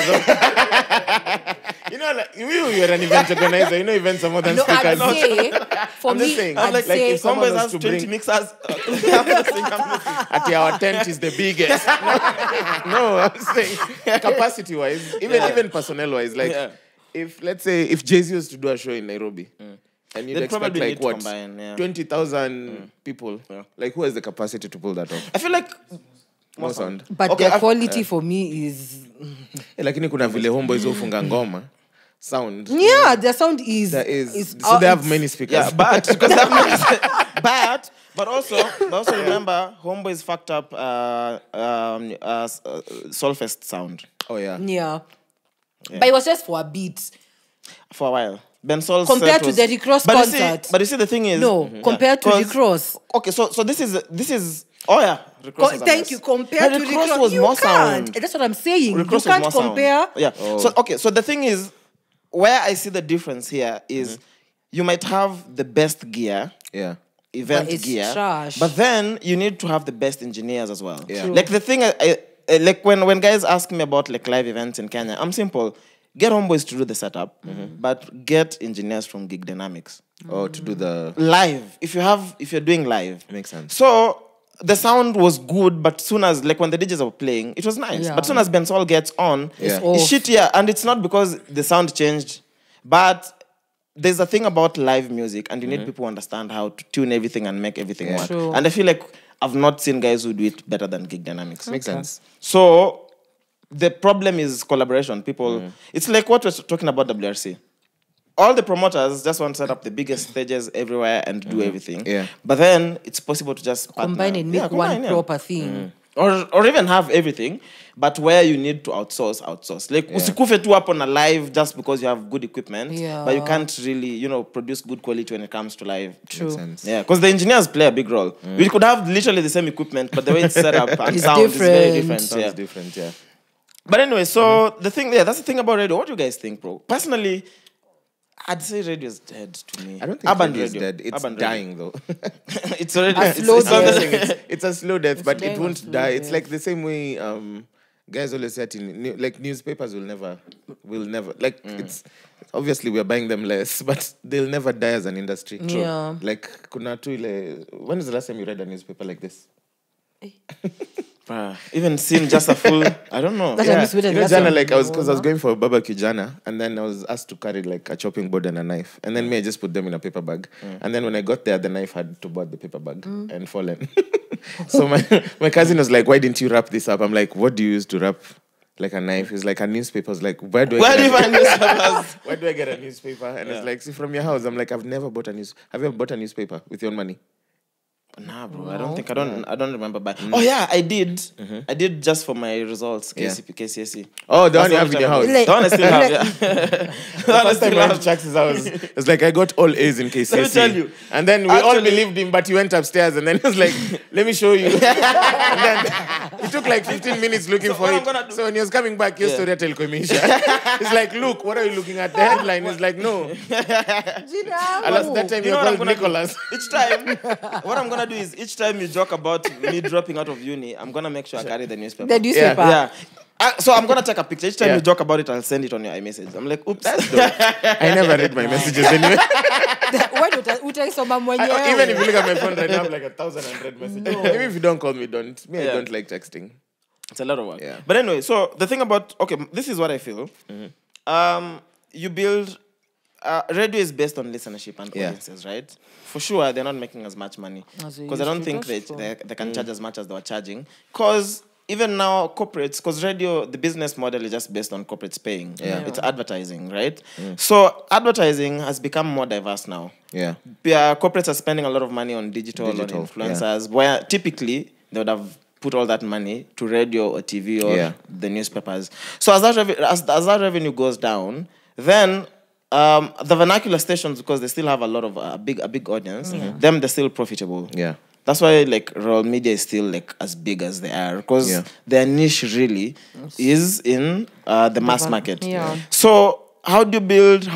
S1: You know, like you're an event organizer. You know, events are more than
S3: No,
S1: speakers.
S3: I'd say, for
S1: I'm just
S3: me,
S1: saying,
S3: I'd
S1: like,
S3: say,
S1: if someone
S5: Homeboys
S1: was
S5: has
S1: to
S5: 20
S1: bring-
S5: mixers.
S1: At our tent is the biggest. No, I'm saying capacity wise, even personnel wise, like
S5: Yeah.
S1: if let's say if Jay-Z was to do a show in Nairobi, and you'd
S5: They'd
S1: expect
S5: probably
S1: like
S5: need to
S1: what
S5: combine, yeah.
S1: 20,000 people, like who has the capacity to pull that off?
S5: I feel like
S1: More sound.
S3: but
S5: Okay,
S3: the quality for me is,
S1: Lakini kuna vile Homeboys hufunga ngoma sound.
S3: yeah, their sound is,
S1: There is so
S3: out-
S1: they have
S3: it's-
S1: many speakers.
S5: yeah, but because but also remember Homeboys fucked up Solfest sound
S1: Oh yeah.
S3: Yeah. But it was just for a beat.
S5: for a while. Ben Sol's
S3: Compared
S5: set
S3: to
S5: was-
S3: the Rick Ross
S5: but you see-
S3: concert.
S5: but you see, the thing is,
S3: No, compared to
S5: 'cause-
S3: Rick Ross.
S5: Okay, so this is oh yeah, Rick Ross was a
S3: Thank
S5: mess.
S3: you. Compared
S5: But
S3: to
S5: Rick
S3: Rick
S5: Ross
S3: Ross,
S5: was
S3: you
S5: more
S3: can't.
S5: sound.
S3: That's what I'm saying.
S5: Rick
S3: You
S5: Ross was
S3: can't
S5: more
S3: compare.
S5: sound. Yeah. So okay, so the thing is, where I see the difference here is you might have the best gear,
S1: Yeah.
S5: event
S3: But it's
S5: gear,
S3: trash.
S5: but then you need to have the best engineers as well.
S1: Yeah. True.
S5: Like the thing, I like when guys ask me about like live events in Kenya, I'm simple. Get Homeboys to do the setup, but get engineers from Gig Dynamics.
S1: Or to do the
S5: Live, if you're doing live,
S1: Makes sense.
S5: So the sound was good, but soon as like when the DJs were playing, it was nice.
S3: Yeah.
S5: But soon as Ben Sol gets on,
S1: Yeah.
S5: it's
S3: off.
S5: shit. Yeah, and it's not because the sound changed, but there's a thing about live music, and you need people who understand how to tune everything and make everything work.
S3: True.
S5: And I feel like I've not seen guys who do it better than Gig Dynamics.
S1: makes sense.
S5: So the problem is collaboration. People, it's like what we're talking about WRC. All the promoters just want to set up the biggest stages everywhere and do everything.
S1: Yeah.
S5: But then it's possible to just
S3: Combine
S5: partner.
S3: and make
S5: Yeah,
S3: one
S5: combine, yeah.
S3: proper thing.
S5: Or even have everything, but where you need to outsource. Like usikufe tu hapo na live just because you have good equipment,
S3: Yeah.
S5: but you can't really, produce good quality when it comes to live.
S3: True.
S1: Makes sense.
S5: Yeah, because the engineers play a big role. We could have literally the same equipment, but the way it's set up and
S3: It's
S5: sound is very
S3: different.
S5: different.
S1: Sounds
S5: Yeah.
S1: different, yeah.
S5: But anyway, so the thing, that's the thing about radio. What do you guys think, bro? Personally, I'd say radio is dead to me.
S1: I don't think
S5: Urban
S1: radio is
S5: radio.
S1: dead. It's
S5: Urban radio.
S1: dying though.
S5: It's already
S3: A slow
S5: it's on the
S3: death.
S5: thing.
S1: It's a slow death, but
S3: dying
S1: it
S3: a
S1: won't
S3: slow
S1: die. It's
S3: death.
S1: like the same way guys always say like newspapers will never like it's obviously we're buying them less, but they'll never die as an industry.
S3: True. Yeah.
S1: Like kuna tu ile, when is the last time you read a newspaper like this?
S5: Even seeing just a full, I don't know.
S3: That
S5: Yeah.
S3: I miss with
S1: You know,
S3: that's
S1: Jana,
S3: what-
S1: like I was going for a barbecue Jana, and then I was asked to carry like a chopping board and a knife, and then I just put them in a paper bag, and then when I got there, the knife had to board the paper bag and fallen. So my cousin was like, "Why didn't you wrap this up?" I'm like, "What do you use to wrap like a knife?" He's like, "A newspaper." I was like, "Where do I
S5: Where do
S1: get
S5: you
S1: a-
S5: find newspapers?
S1: where do I get a newspaper?" And it's like, "See, from your house." I'm like, "I've never bought a news. Have you ever bought a newspaper with your own money?"
S5: Nah, bro. I don't remember buying. Oh yeah, I did. I did just for my results. KCP, KCSE.
S1: Oh, the one
S5: That's
S1: you have in your house.
S3: Like-
S5: The one I still have. Yeah.
S1: The first time I went to Chuck's house, it's like I got all A's in KCSE.
S5: Let me tell you.
S1: And then we all
S5: Actually-
S1: believed him, but he went upstairs and then he was like, "Let me show you." And then he took like 15 minutes looking for
S5: what I'm
S1: it.
S5: gonna do-
S1: So when he was coming back, your story telco imeisha. He's like, "Look, what are you looking at?" The headline is like, "No." Alas, that time
S5: You
S1: you
S5: know what I'm
S1: called
S5: gonna
S1: Nicholas.
S5: do? Each time, what I'm gonna do is each time you joke about me dropping out of uni, I'm gonna make sure I carry the newspaper.
S3: The newspaper.
S5: Yeah. So I'm gonna take a picture. Each time
S1: Yeah.
S5: you joke about it, I'll send it on your iMessage. I'm like, oops.
S1: I never read my messages anyway.
S3: Why don't utaisoma
S1: Even if
S3: mwenyewe?
S1: you look at my phone right now, I have like 1,000 unread messages. Even if you don't call me, don't. Me, I
S5: Yeah.
S1: don't like texting.
S5: It's a lot of work.
S1: Yeah.
S5: But anyway, so the thing about this is what I feel. You build radio is based on listenership and
S1: Yeah.
S5: audiences, right? For sure, they're not making as much money
S3: As they
S5: because I
S3: used
S5: don't
S3: to,
S5: think
S3: that's
S5: they can charge as much as they were charging. Because even now, corporates, because radio, the business model is just based on corporates paying.
S1: Yeah.
S5: It's advertising, right? So advertising has become more diverse now.
S1: Yeah.
S5: Corporates are spending a lot of money on digital
S1: Digital,
S5: on influencers, where typically they would have put all that money to radio or TV or
S1: Yeah.
S5: the newspapers. So as that revenue goes down, then the vernacular stations, because they still have a lot of a big audience, them they're still profitable.
S1: Yeah.
S5: That's why like rural media is still like as big as they are, because
S1: Yeah.
S5: their niche really is in the mass market.
S3: Yeah.
S5: So how do you build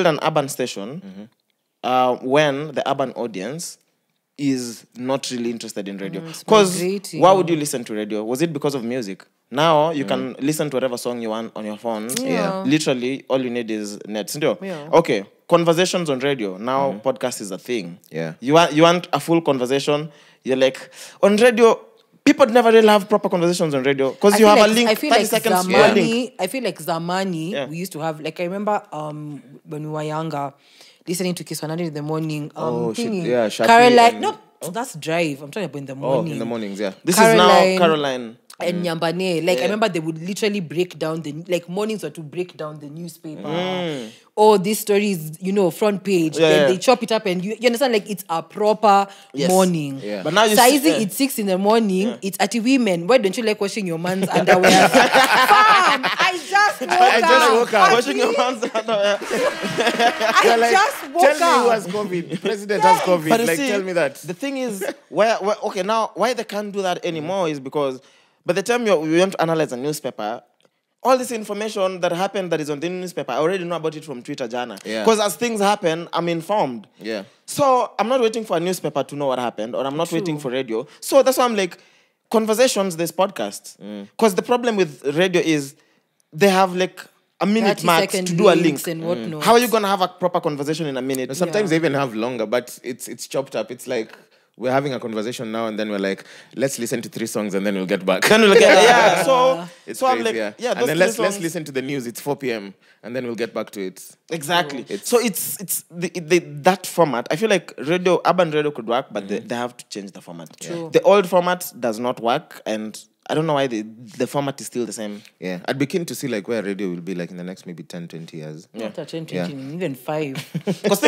S5: an urban station when the urban audience is not really interested in radio? Because
S3: migrating.
S5: why would you listen to radio? Was it because of music? Now you can listen to whatever song you want on your phone.
S3: Yeah.
S5: Literally, all you need is net. Sindio?
S3: Yeah.
S5: Okay. Conversations on radio. Now podcast is a thing.
S1: Yeah.
S5: You want a full conversation. You're like on radio. People never really have proper conversations on radio because you have a link.
S3: I feel
S5: 30
S3: like
S5: seconds. Yeah. Link.
S3: Zamani. I feel like Zamani.
S5: Yeah.
S3: We used to have like I remember when we were younger, listening to Kiswanani in the morning.
S1: Oh, shit,
S3: thingy.
S1: yeah, Shakti
S3: Caroline.
S1: and-
S3: No, that's Drive. I'm talking about in the
S1: Oh,
S3: morning.
S1: in the mornings, yeah.
S5: This
S3: Caroline.
S5: is now Caroline.
S3: And Nyambane, like I remember they would literally break down like mornings were to break down the newspaper. Oh, this story is, front page.
S5: Yeah,
S3: then
S5: yeah.
S3: they chop it up and you understand, like it's a proper
S5: Yes.
S3: morning.
S1: Yeah.
S5: But now you
S3: Saizi,
S5: see-
S3: it's 6 in the morning. It's at women. Why don't you like washing your man's underwear? Fam, I just woke up.
S5: Washing your hands.
S3: I just woke
S1: Tell me who
S3: up.
S1: has COVID. The president has COVID.
S5: But you
S1: Like,
S5: see,
S1: tell me that.
S5: The thing is, why they can't do that anymore is because by the time you want to analyze a newspaper, all this information that happened that is on the newspaper, I already know about it from Twitter, Jana.
S1: Yeah.
S5: Because as things happen, I'm informed.
S1: Yeah.
S5: So I'm not waiting for a newspaper to know what happened, or I'm not waiting for radio. So that's why I'm like, conversations, there's podcasts. Because the problem with radio is they have like a minute
S3: 30
S5: max
S3: second
S5: to do a
S3: links
S5: link.
S3: and whatnot.
S5: How are you gonna have a proper conversation in a minute?
S1: Sometimes they even have longer, but it's chopped up. It's like we're having a conversation now, and then we're like, let's listen to 3 songs, and then we'll get back.
S5: Then we'll get So
S1: It's
S5: so I'm
S1: crazy,
S5: like,
S1: and
S5: those
S1: then
S5: three
S1: let's
S5: songs-
S1: listen to the news. It's 4 p.m. and then we'll get back to it.
S5: Exactly. So it's that format. I feel like urban radio could work, but they have to change the format.
S3: True.
S5: The old format does not work, and I don't know why the format is still the same.
S1: Yeah, I'd be keen to see like where radio will be like in the next maybe 10, 20 years.
S3: Not at 10,
S1: Yeah.
S3: 20, even 5.
S5: Because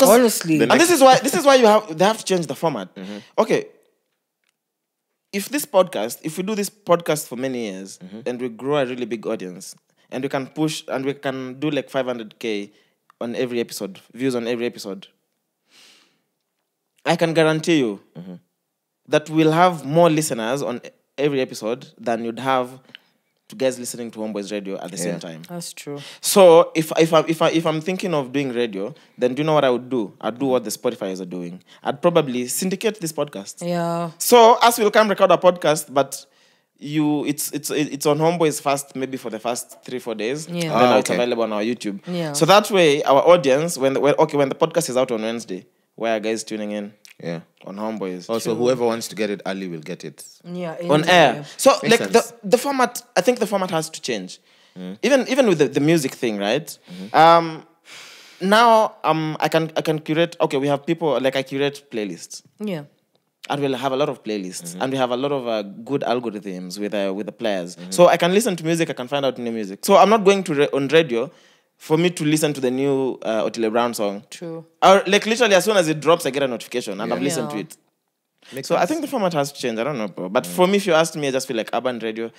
S3: Honestly.
S5: and this is why they have to change the format. Okay. If we do this podcast for many years and we grow a really big audience and we can push and we can do like 500K on every episode, views on every episode, I can guarantee you that we'll have more listeners on every episode than you'd have to guys listening to Homeboys Radio at the same time.
S3: That's true.
S5: So if I'm thinking of doing radio, then do you know what I would do? I'd do what the Spotify's are doing. I'd probably syndicate this podcast.
S3: Yeah.
S5: So us will come record a podcast, but it's on Homeboys first, maybe for the first 3-4 days.
S3: Yeah.
S5: And then now it's
S1: okay.
S5: available on our YouTube.
S3: Yeah.
S5: So that way our audience, when the podcast is out on Wednesday, where are guys tuning in?
S1: Yeah.
S5: On Homeboys.
S1: Also, whoever wants to get it early will get it.
S3: Yeah.
S5: On
S3: anyway.
S5: air. So
S1: Makes
S5: like
S1: sense.
S5: the format, I think the format has to change. Even with the music thing, right? Now I can curate. Okay, we have people like I curate playlists,
S3: Yeah.
S5: and we'll have a lot of playlists, and we have a lot of good algorithms with the players. So I can listen to music, I can find out new music. So I'm not going to on radio for me to listen to the new Otile Brown song.
S3: True.
S5: Or like literally as soon as it drops, I get a notification and I've listened to
S3: Yeah.
S5: it. So I think the format has to change. I don't know, bro. But for me, if you asked me, I just feel like urban radio.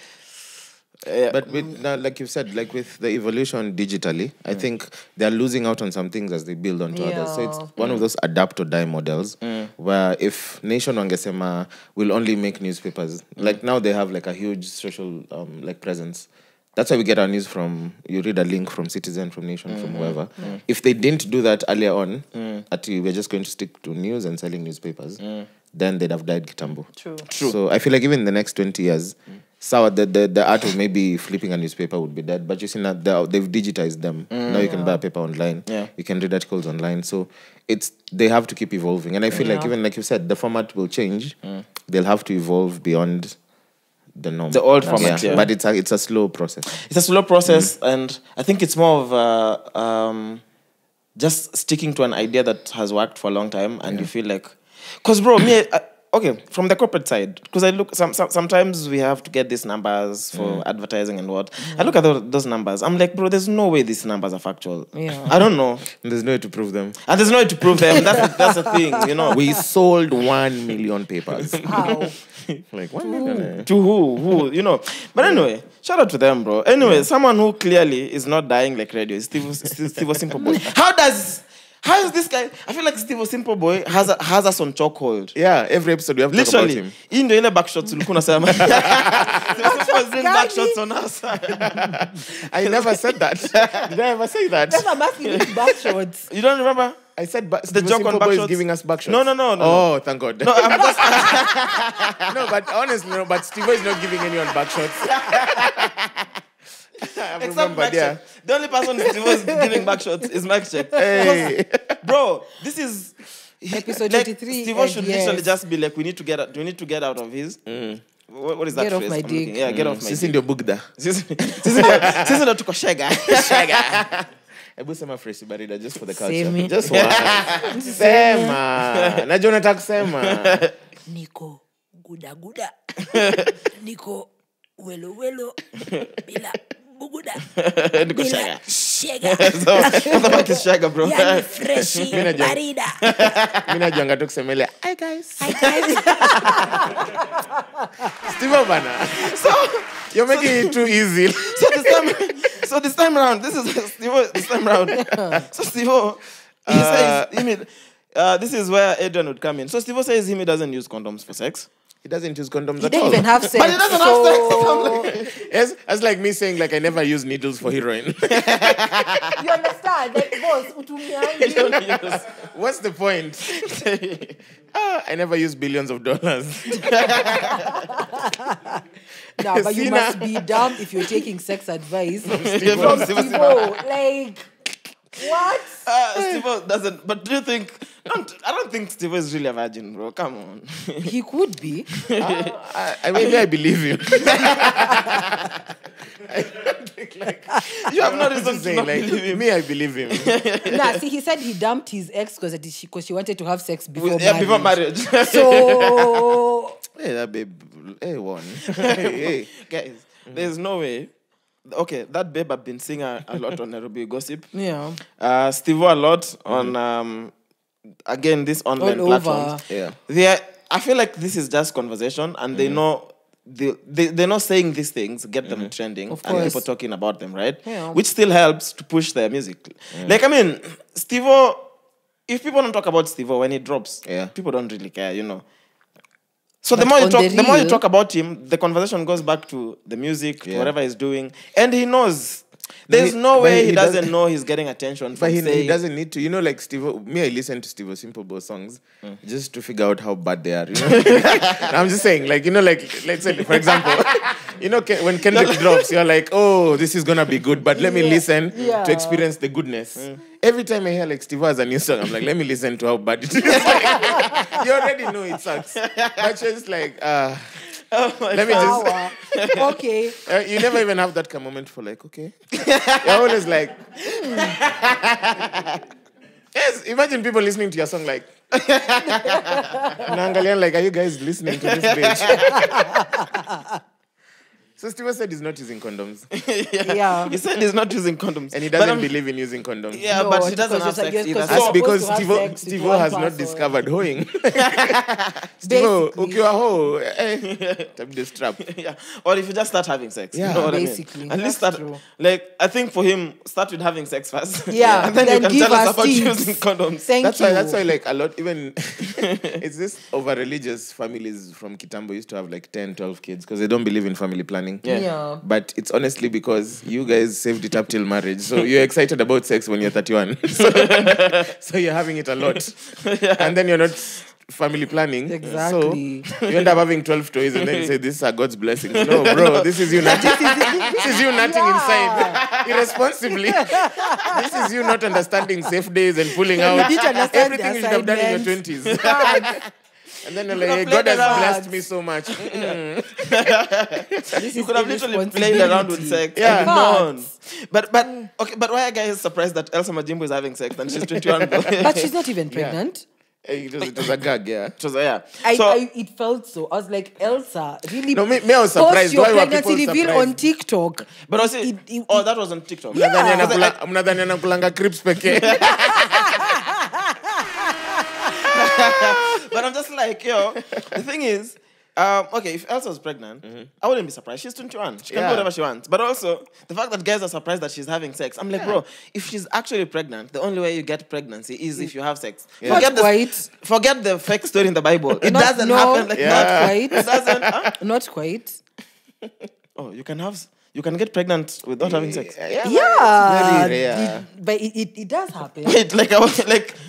S1: But now, like you said, like with the evolution digitally, I think they're losing out on some things as they build onto others. So it's
S3: Yeah.
S1: one of those adapt or die models where if Nation Wangesema will only make newspapers, like now they have like a huge social like presence. That's why we get our news from, you read a link from Citizen, from Nation, from whoever. If they didn't do that earlier on, that we're just going to stick to news and selling newspapers, then they'd have died Kitambo.
S3: True.
S1: So I feel like even in the next 20 years, the art of maybe flipping a newspaper would be dead. But you see now they've digitized them. Now you can buy a paper online.
S5: Yeah.
S1: You can read articles online. So they have to keep evolving. And I feel like
S3: Yeah.
S1: even like you said, the format will change. They'll have to evolve beyond the norm.
S5: The old format, yeah.
S1: But it's a slow process.
S5: It's a slow process, and I think it's more of just sticking to an idea that has worked for a long time, and you feel like, because bro, okay, from the corporate side, because I look sometimes we have to get these numbers for advertising and what. I look at those numbers. I'm like, bro, there's no way these numbers are factual.
S3: Yeah.
S5: I don't know,
S1: And there's no way to prove them.
S5: and there's no way to prove them. That's the thing, you know.
S1: We sold 1 million papers.
S3: How?
S1: Like 1 million.
S5: To who, you know. But anyway, shout out to them, bro. Anyway, someone who clearly is not dying like radio is Steve Simple Boy. How is this guy? I feel like Steve Simple Boy has us on chokehold.
S1: Yeah, every episode we have to talk
S5: Literally,
S1: about him.
S5: hii ndio ile backshots ulikuwa unasema. Steve Simple is doing backshots on us.
S1: I never said that. Did I ever say that?
S3: That's a massive back shots.
S5: You don't remember?
S1: I said, but
S5: The
S1: the
S5: joke on
S1: Simple Boy is
S5: Backshots?
S1: giving us backshots.
S5: No.
S1: Oh, thank God.
S5: No, I'm just.
S1: No, but honestly, no. But Steve is not giving anyone backshots. I
S5: Except
S1: remember,
S5: Mike
S1: yeah.
S5: Check. The only person Steve was giving back shots is Mike Check.
S1: Hey.
S5: Bro, this is
S3: Episode
S5: like
S3: 23,
S5: Steve
S3: and
S5: should
S3: yes.
S5: literally just be like, we need to get out of his. What is that
S3: Get off
S5: phrase?
S3: my
S5: I'm
S3: dick.
S5: looking- Yeah, get off my
S1: Sisi
S5: dick.
S1: ndio bugda.
S5: Sisi ndo tuko shega.
S1: Hebu sema Fresh Barida just for the culture.
S3: Semi.
S1: Just one. Sema. Najua unataka kusema.
S3: Niko guda. Niko welo. Bila buguda.
S5: Niko shega.
S3: Shega.
S5: So, what the fuck is shega, bro?
S3: Yani freshi
S1: najua.
S3: barida.
S1: Mimi najuanga tu kusema ile, hi guys.
S3: Hi guys.
S1: Steve bana. So you're making it too easy.
S5: So this time around, this is Steve. This time around, so Steve, he says this is where Adrian would come in. So Steve says he doesn't use condoms for sex.
S1: He doesn't use condoms
S3: He
S1: at
S3: didn't
S1: all.
S3: even have sex.
S5: But he doesn't have sex. I'm like,
S1: Yes, that's like me saying like I never use needles for heroin.
S3: You understand? Like, boss, utumiangi.
S1: What's the point? I never use billions of dollars.
S3: Nah, but you
S1: Sina.
S3: must be dumb if you're taking sex advice from
S5: Steve-O.
S3: Steve-O. Like, what?
S5: Steve doesn't. But do you think? I don't think Steve is really a virgin, bro. Come on.
S3: He could be.
S1: Maybe I believe you.
S5: You have no reason
S1: I'm
S5: to
S1: saying,
S5: not
S1: like,
S5: believe him.
S1: me, I believe him.
S3: Nah, see, he said he dumped his ex because she wanted to have sex before
S5: Yeah,
S3: marriage.
S5: before marriage.
S3: So,
S1: Hey, that babe. Hey, one. Hey.
S5: Guys, there's no way. Okay, that babe I've been seeing a lot on Nairobi Gossip.
S3: yeah.
S5: Steve a lot on again this online
S3: All over.
S5: platforms.
S1: Yeah.
S5: I feel like this is just conversation, and they know they're not saying these things get them trending
S3: Of
S5: and
S3: course.
S5: people talking about them, right?
S3: Yeah.
S5: Which still helps to push their music. Like I mean, Steve, if people don't talk about Steve when he drops,
S1: Yeah.
S5: people don't really care, you know. So
S3: But
S5: the more you
S3: on
S5: talk,
S3: the
S5: the more you
S3: real-
S5: talk about him, the conversation goes back to the music, to
S1: Yeah.
S5: whatever he's doing, and he knows. There's no
S1: but
S5: way
S1: he
S5: he doesn't
S1: doesn't-
S5: know he's getting attention
S1: But
S5: from
S1: he
S5: saying.
S1: doesn't need to. You know, like Steve, me, I listen to Steve Simple Boy songs just to figure out how bad they are. You know? I'm just saying, like, you know, like, let's say, for example, you know, when Kendrick drops, you're like, oh, this is going to be good, but let me listen
S3: Yeah.
S1: to experience the goodness. Every time I hear, like, Steve has a new song, I'm like, let me listen to how bad it is. Like, you already know it sucks. But you're just like, let me just...
S3: Power. Okay.
S1: You never even have that kind of moment for like, okay. You're always like, Yes, imagine people listening to your song like, Naangalian like, are you guys listening to this bitch? So Steve said he's not using condoms.
S3: Yeah.
S5: He said he's not using condoms.
S1: And he
S5: But
S1: doesn't
S5: I'm-
S1: believe in using condoms.
S5: Yeah,
S3: No,
S5: but he doesn't
S3: because
S5: have
S3: you're-
S5: sex
S3: you're-
S5: either.
S3: because
S1: That's
S5: So,
S1: because
S3: supposed to have sex with
S1: Steve
S3: one
S1: has not
S3: person.
S1: discovered hoeing. Steve,
S3: Basically.
S1: ukiwa ho, tabidi strap.
S5: yeah. Or if you just start having sex.
S1: Yeah.
S5: You know what
S3: Basically,
S5: I mean? At
S3: that's
S5: least start.
S3: true.
S5: Like, I think for him, start with having sex first.
S3: Yeah.
S5: And then you can
S3: give
S5: tell us
S3: us
S5: about
S3: tips.
S5: using condoms.
S3: Thank
S1: That's
S3: you.
S1: why like a lot, even it's this over religious families from Kitambo used to have like 10, 12 kids because they don't believe in family planning.
S3: Yeah.
S1: But it's honestly because you guys saved it up till marriage. So you're excited about sex when you're 31. So you're having it a lot. And then you're not family planning.
S3: Exactly.
S1: So you end up having 12 toys and then you say, these are God's blessings. No, bro, this is you nutting. This is you nutting inside irresponsibly. This is you not understanding safe days and pulling out
S3: didn't understand
S1: everything
S3: the
S1: you should have done in your
S3: assignments.
S1: 20s. And then you're like, hey, God has blessed me so much.
S3: This
S5: You
S3: is
S5: could have literally played around with sex.
S1: Yeah.
S5: And known. But okay, but why are guys surprised that Elsa Majimbo is having sex and she's 21?
S3: But she's not even pregnant.
S1: Hey, it was a gag, yeah.
S5: Yeah.
S3: It felt so. I was like, Elsa, really?
S1: No, me I was
S3: post
S1: surprised.
S3: your
S1: Why were
S3: pregnancy
S1: people
S3: reveal
S1: surprised?
S3: on TikTok.
S5: But also, that was on TikTok.
S3: Yeah.
S1: Mnadhani anakulanga crips pekee.
S5: But I'm just like, the thing is, okay, if Elsa was pregnant, I wouldn't be surprised. She's 21. She can
S1: Yeah.
S5: do whatever she wants. But also, the fact that guys are surprised that she's having sex, I'm like, bro, if she's actually pregnant, the only way you get pregnancy is if you have sex.
S3: Not quite.
S5: Forget the fake story in the Bible. It doesn't
S3: no,
S5: happen like
S1: Yeah.
S3: Not
S5: that.
S3: quite.
S5: It doesn't. Huh?
S3: Not quite.
S5: Oh, you can have you can get pregnant without having sex.
S3: Yeah,
S1: very rare.
S3: but it does happen.
S5: Wait, like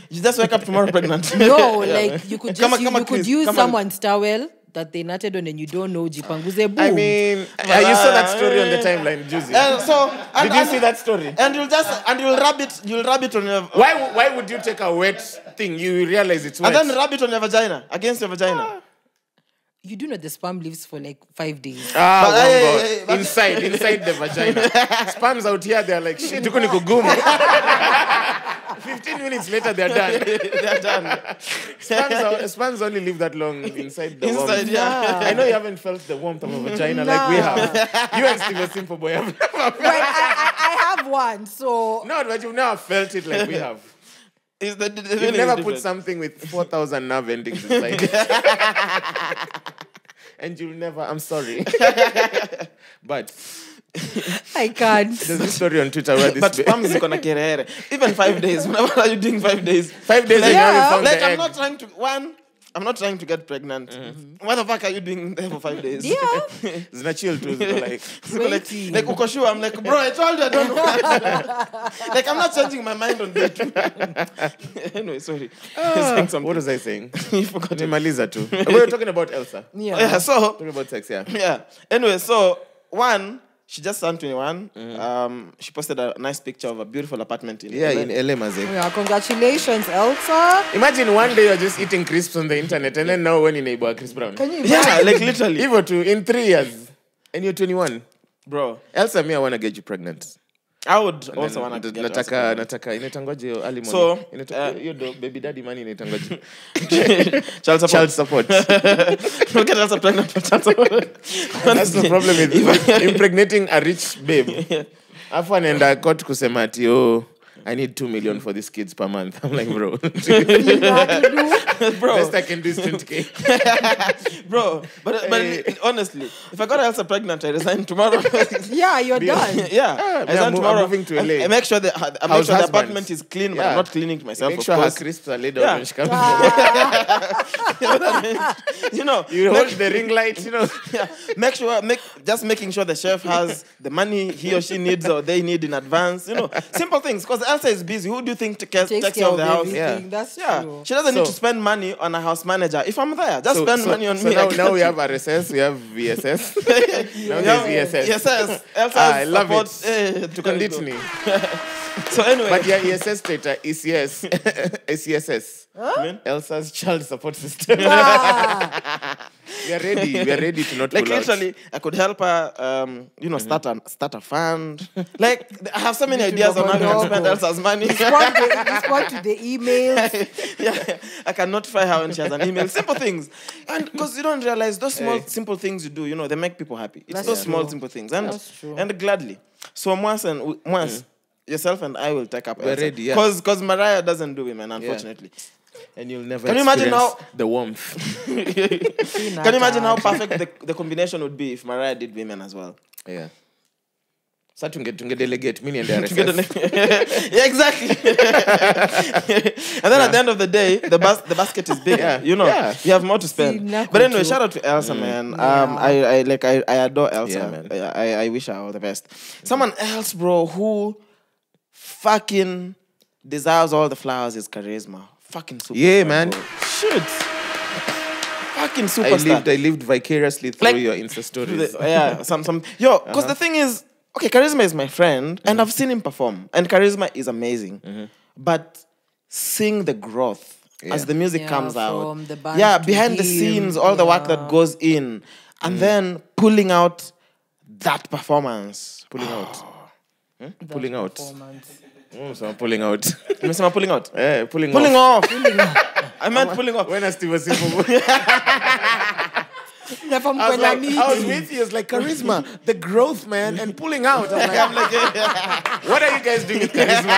S5: you just wake up tomorrow pregnant.
S3: No, like you could just
S5: Come on,
S3: you could
S5: Chris,
S3: use
S5: come on.
S3: someone's towel that they nutted on and you don't know jipanguze boom.
S1: I mean, you saw that story on the timeline, Juicy.
S5: And
S1: Did you see that story?
S5: And you'll rub it on your
S1: Why would you take a wet thing? You realize it's wet.
S5: and then rub it on your vagina against your vagina.
S3: You do know the sperm lives for like 5 days.
S1: Ah,
S5: But,
S1: wongo.
S5: hey, but-
S1: inside the vagina. Sperms out here, they're like, shit, tuko niko gumu. 15 minutes later, they're done.
S5: They're done.
S1: Sperms only live that long inside the
S5: Inside,
S1: warmth.
S5: yeah.
S1: I know you haven't felt the warmth of a vagina like we have. You and Steve a simple boy have never felt.
S3: But I have one, so
S1: No, but you've never felt it like we have.
S5: Is the
S1: You've
S5: feeling
S1: never
S5: is
S1: put
S5: different.
S1: something with 4,000 nerve endings inside. And you'll never, I'm sorry. But
S3: I can't.
S1: there's this story on Twitter where this
S5: But sperm is gonna kerere. Even 5 days. Whenever are you doing 5 days?
S1: 5 days and you
S3: Yeah.
S1: haven't found
S5: Like
S1: the
S5: I'm
S1: egg.
S5: not trying to I'm not trying to get pregnant. What the fuck are you doing there for 5 days?
S3: Yeah.
S1: It's not chill too. Ziko like,
S3: Waiting.
S5: Like Ukoshu, I'm like, bro, I told you I don't know. Like I'm not changing my mind on that. Anyway, sorry. Saying something.
S1: what was I saying?
S5: You forgot.
S1: Nimaliza too. We were talking about Elsa.
S3: Yeah.
S5: Yeah, so
S1: Talking about sex, yeah.
S5: yeah. Anyway, so one, she just turned 21. She posted a nice picture of a beautiful apartment in
S1: Yeah,
S5: LA.
S1: in LA, Maze.
S3: Yeah, congratulations, Elsa.
S1: Imagine one day you're just eating crisps on the internet and then now when you neighbor Chris Brown.
S3: Can you
S5: Yeah, like literally.
S1: Evo too, in 3 years. And you're 21.
S5: Bro,
S1: Elsa, me, I want to get you pregnant.
S5: I would also want to get
S1: nataka inatangoje hiyo alimony.
S5: So,
S1: hiyo do baby daddy money inatangoje.
S5: child support.
S1: Child support.
S5: Don't get also pregnant for child support.
S1: That's the problem with impregnating a rich babe. Afu anaenda court kusema ati I need 2 million for these kids per month. I'm like, bro.
S5: Bro,
S1: Best I can do is 20K.
S5: bro. But honestly, if I got Elsa pregnant, I resign tomorrow.
S3: Yeah, you're done.
S5: Yeah,
S1: Ah,
S5: I
S1: me,
S5: resign
S1: I'm
S5: tomorrow.
S1: moving to LA.
S5: I make sure the
S1: House husbands.
S5: apartment is clean, but I'm
S1: Yeah.
S5: not cleaning it myself.
S1: Make
S5: of
S1: sure her
S5: course.
S1: crisps are laid
S5: Yeah.
S1: out when she comes home.
S5: You know,
S1: You hold the ring light, you know.
S5: yeah, just making sure the chef has the money he or she needs or they need in advance. You know, simple things. Because Elsa is busy. Who do you think takes
S3: Takes
S5: care of the house?
S3: everything.
S1: Yeah.
S3: That's
S5: Yeah,
S3: true.
S5: she doesn't need
S1: So-
S5: to spend money on a house manager. If I'm there, just spend money on me.
S1: Now,
S5: I
S1: now we
S5: get
S1: have RSS, we have VSS. Now
S5: Yeah.
S1: there's ESS.
S5: Yes, Elsa
S1: I love it.
S5: to
S1: To continue.
S5: So anyway,
S1: But yeah, ESS data, ECS, ACSS. Elsa's child support system. We are ready to not
S5: like
S1: pull out.
S5: literally, I could help her, start a fund. Like I have so many ideas on how we can spend Elsa's money.
S3: Respond to the emails.
S5: Yeah, I can notify her when she has an email. Simple things, and because you don't realize those small, simple things you do, they make people happy. It's
S3: That's
S5: those small,
S3: true.
S5: simple things,
S3: That's true.
S5: and gladly. So once yourself and I will take up.
S1: We're ready, yeah.
S5: Because Mariah doesn't do women, unfortunately.
S1: And you'll never
S5: Can you imagine
S1: experience
S5: how-
S1: the warmth.
S5: Can you imagine how perfect the combination would be if Mariah did women as well?
S1: Yeah. So tunge delegate mini and
S5: To get
S1: RSS.
S5: yeah, exactly. And then at the end of the day, the basket is bigger.
S1: Yeah.
S5: You know,
S1: Yeah.
S5: you have more to spend.
S3: See,
S5: But anyway,
S3: Nakutu.
S5: shout out to Elsa, man.
S3: Yeah.
S5: I adore Elsa.
S1: Yeah, man.
S5: I wish her all the best. Someone else, bro, who fucking deserves all the flowers is Charisma. Fucking superstar.
S1: Yeah, man.
S5: Bro. Shit. Fucking superstar.
S1: I lived vicariously through
S5: Like-
S1: your Insta stories.
S5: Yeah, yo, because the thing is, okay, Charisma is my friend, and I've seen him perform, and Charisma is amazing. But seeing the growth as the music
S3: Yeah,
S5: comes out,
S3: from the band
S5: yeah,
S3: to
S5: behind the
S3: him,
S5: scenes, all the work that goes in, and then pulling out that performance.
S1: Pulling out.
S3: That
S1: Pulling out.
S3: performance.
S1: So I'm pulling out.
S5: Umesema pulling out?
S1: Eh, pulling
S5: Pulling
S1: off.
S5: off. I meant pulling off.
S1: When I still was simple.
S3: Never
S1: I was, like,
S3: meeting.
S1: I was with you. It's like Charisma, the growth, man, and pulling out. I'm like, what are you guys doing with Charisma?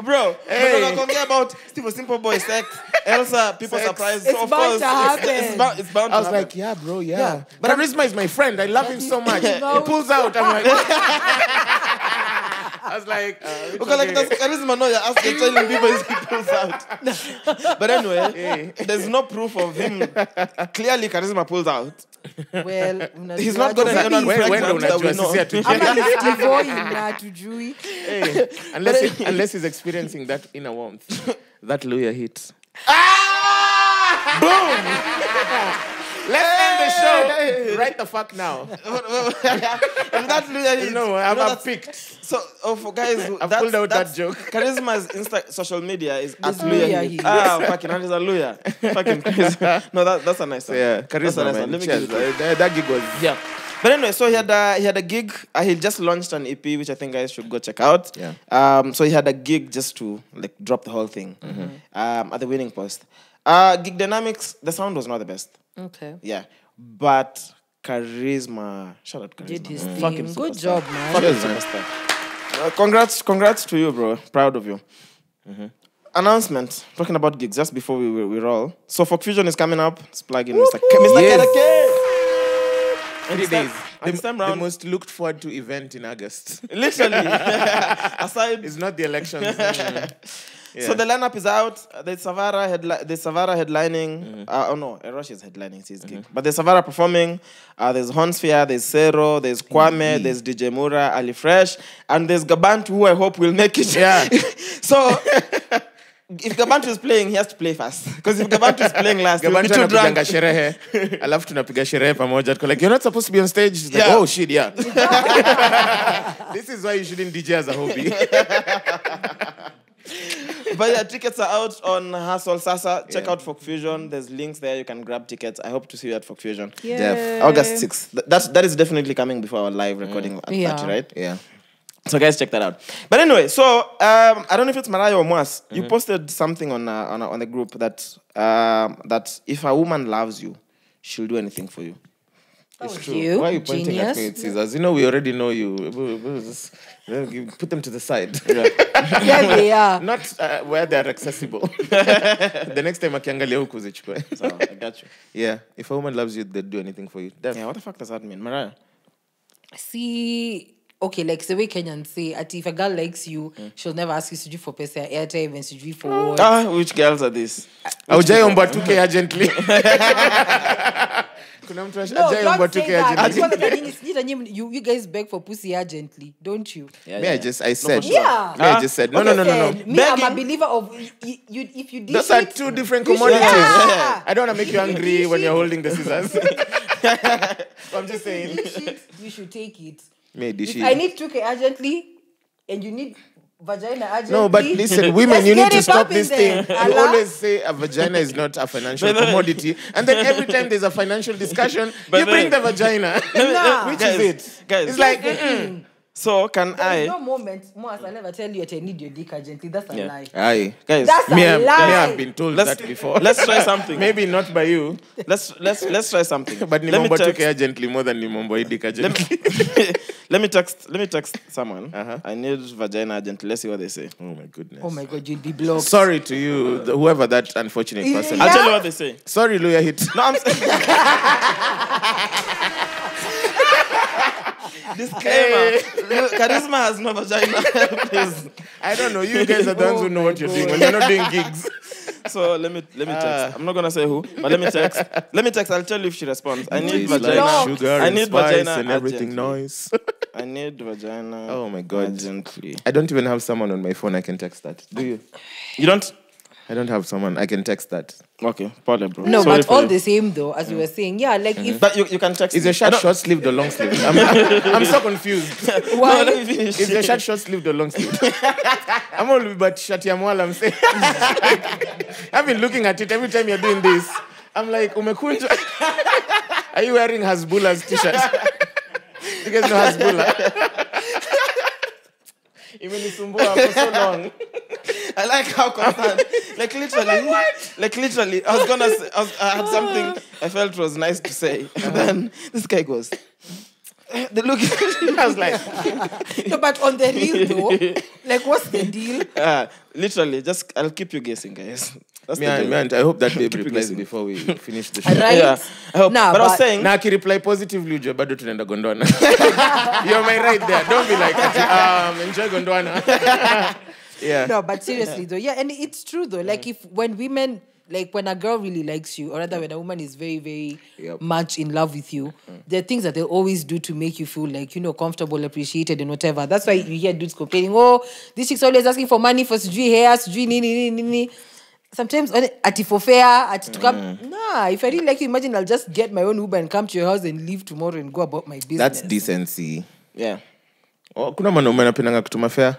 S5: Bro,
S1: Hey.
S5: we're talking about Steve Simple Boy sex, Elsa, people
S1: Sex.
S5: surprised.
S3: It's
S5: so of
S3: bound
S5: course,
S3: to happen.
S5: it's bound
S1: I
S5: to
S1: was
S5: happen.
S1: like, yeah, bro, yeah.
S5: Yeah.
S1: But Charisma is my friend. I love him so much. He pulls out. I'm like, I was like,
S5: Okay, like that's charisma. No, you're asking, telling people pulls out. But anyway, there's no proof of him. Clearly, Charisma pulls out.
S3: Well,
S5: He's not gonna get anyone
S1: When
S5: pregnant that we
S1: unajua
S5: know.
S1: sisi hatujui.
S3: ama ni Steve Oi na hatujui.
S1: Hey, unless he's experiencing that inner warmth, that lawyer hit. Boom! Let's end the show right the fuck now.
S5: And that Luya is,
S1: No, I've picked.
S5: So, for guys,
S1: I've pulled out that joke.
S5: Charisma's social media is at
S3: Luya
S5: Luya.
S3: Hits.
S5: Fucking, that is a Luya. Fucking crazy. No, that's a nice one.
S1: Yeah,
S5: That's a
S1: charisma,
S5: nice
S1: man.
S5: one. Let me
S1: Cheers.
S5: give it to you.
S1: That gig was...
S5: Yeah. But anyway, so he had a gig. He just launched an EP, which I think guys should go check out.
S1: Yeah.
S5: So he had a gig just to like drop the whole thing at the Winning Post. Gig Dynamics, the sound was not the best.
S3: Okay.
S5: Yeah, but Charisma, shout out Charisma.
S3: Did his
S5: Fuck him,
S3: thing. Good
S5: superstar.
S3: job, man.
S5: Fuck him, superstar. Congrats to you, bro. Proud of you. Announcement. Talking about gigs just before we roll. So Folk Fusion is coming up. Let's plug in Mr.
S1: Yes.
S5: Kereke.
S1: 3 days.
S5: And this time
S1: The
S5: round,
S1: most looked forward to event in August.
S5: literally, aside.
S1: It's not the elections.
S5: So the lineup is out. There's Savara headlining. Oh no, Erosh is headlining. It's his gig. But there's Savara performing. There's Honsphere, there's Zero, there's Kwame, there's DJ Mura, Ali Fresh, and there's Gabantu, who I hope will make it.
S1: Yeah.
S5: So if Gabantu is playing, he has to play fast. Because if Gabantu is playing last, he'll be
S1: Gabantu
S5: too drunk.
S1: anapiganga sherehe. Alafu tunapiga sherehe pamoja. Tuko like, you're not supposed to be on stage. She's like,
S5: Yeah.
S1: oh shit, yeah. This is why you shouldn't DJ as a hobby.
S5: But yeah, tickets are out on Hustle Sasa. Check out Folk Fusion. There's links there. You can grab tickets. I hope to see you at Folk Fusion.
S3: Yeah.
S5: August 6th. That is definitely coming before our live recording at
S3: Yeah.
S5: 30, right?
S1: Yeah.
S5: So guys, check that out. But anyway, so I don't know if it's Mariah or Moas. You posted something on the group that that if a woman loves you, she'll do anything for you.
S3: It's true.
S1: Why are you pointing at
S3: Genius.
S1: me with scissors? You know we already know you. Put them to the side.
S3: Yeah, they are.
S1: Not where they're accessible. The next time akiangalia huku zichukue.
S5: So I got you.
S1: Yeah. If a woman loves you, they'd do anything for you.
S5: Yeah, what the fuck does that mean, Mariah?
S3: See, okay, like the way Kenyans say, ati if a girl likes you, she'll never ask you to do for pesa airtime and to do for what.
S5: Which girls are these?
S1: Aujaomba 2K urgently. Kuna mtu ajaomba 2K urgently.
S3: You guys beg for pussy urgently, don't you?
S1: Me, I said.
S3: Yeah.
S1: Me, I just said. No.
S3: Me, I'm a
S5: Begging.
S3: believer of you. If you dish
S1: Those are
S3: it,
S1: two different
S3: you should-
S1: commodities.
S3: Yeah.
S1: I don't want to make you angry when you're holding the scissors. So I'm just saying.
S3: You should take it.
S1: Me,
S3: If I need 2K urgently, and you need vagina urgently.
S1: No, but listen, women,
S3: let's
S1: you need
S3: get
S1: to
S3: it
S1: stop
S3: popping
S1: this
S3: then.
S1: thing. You
S3: Allah.
S1: always say a vagina is not a financial commodity. And then every time there's a financial discussion, you bring the vagina.
S3: Nah.
S1: Which
S5: Guys,
S1: is it?
S5: guys.
S1: It's like,
S5: So can
S3: There's
S5: I?
S3: no moment, Moas, I never tell you that I need your dick urgently. That's a lie.
S1: aye.
S5: Guys,
S3: That's
S1: Me,
S3: a lie.
S1: I've been told
S5: let's
S1: that before.
S5: let's try something.
S1: Maybe not by you,
S5: Let's try something.
S1: but
S5: let me
S1: Nimombo took
S5: text,
S1: urgently more than Nimombo Idik
S5: let
S1: urgently.
S5: me, let me text someone.
S1: Uh-huh.
S5: I need vagina urgently. Let's see what they say.
S1: Oh my goodness.
S3: Oh my God, you'd be blocked.
S1: Sorry to you, whoever that unfortunate person.
S3: Yeah.
S5: I'll tell you what they say.
S1: Sorry, Luya hit.
S5: No, I'm. Disclaimer: Charisma has no vagina. Please.
S1: I don't know. You guys are the ones who know what you're doing when you're not doing gigs.
S5: So let me text. I'm not gonna say who, but let me text. I'll tell you if she responds. I need
S1: Tastes
S5: vagina.
S1: like sugar
S5: I
S1: and
S5: need
S1: spice
S5: vagina
S1: and everything
S5: urgently.
S1: nice.
S5: I need vagina.
S1: Oh my God.
S5: Urgently.
S1: I don't even have someone on my phone I can text that. Do you?
S5: You don't?
S1: I don't have someone I can text that.
S5: Okay, pardon, bro.
S3: No,
S5: Sorry
S3: but
S5: for
S3: all
S5: you.
S3: the same though, as you were saying, yeah, like if
S5: But you can text.
S1: Is
S5: me.
S1: your
S5: I
S1: shirt
S5: don't-
S1: short sleeved or long sleeved? I'm so confused.
S3: why
S5: No, let me finish.
S1: Is your shirt short sleeved or long sleeved? I'm all but shati amwala. I'm saying. I've been looking at it every time you're doing this. I'm like, umekunja. Are you wearing Hasbulla's t-shirt? You guys know Hasbulla? Imenisumbua for so long.
S5: I like how concerned. Like literally, I was gonna say, I had something I felt was nice to say, and then this guy goes. The look.
S1: I was like,
S3: no, but on the real though, like what's the deal?
S5: Literally, just I'll keep you guessing, guys. That's the deal.
S1: man, I hope that babe
S5: Keep you
S1: replies
S5: guessing.
S1: before we finish the show.
S3: Right?
S5: Yeah, I hope.
S3: Nah,
S5: but I was
S3: but-
S5: saying,
S1: Na akireply positively ujue bado tunaenda Gondwana. You're my right there. Don't be like, enjoy Gondwana. Yeah.
S3: No, but seriously though, yeah, and it's true though. Like if when women, like when a girl really likes you, or rather when a woman is very, very
S1: Yep.
S3: much in love with you, there are things that they'll always do to make you feel like, comfortable, appreciated, and whatever. That's why you hear dudes complaining, oh, this chick's always asking for money for sijui hair, sijui nini. Sometimes ati for fare, ati to come. Nah, if I really like you, imagine I'll just get my own Uber and come to your house and leave tomorrow and go about my business.
S1: That's decency.
S5: Yeah.
S1: Oh, kuna mwanaume anapendanga kutuma fare.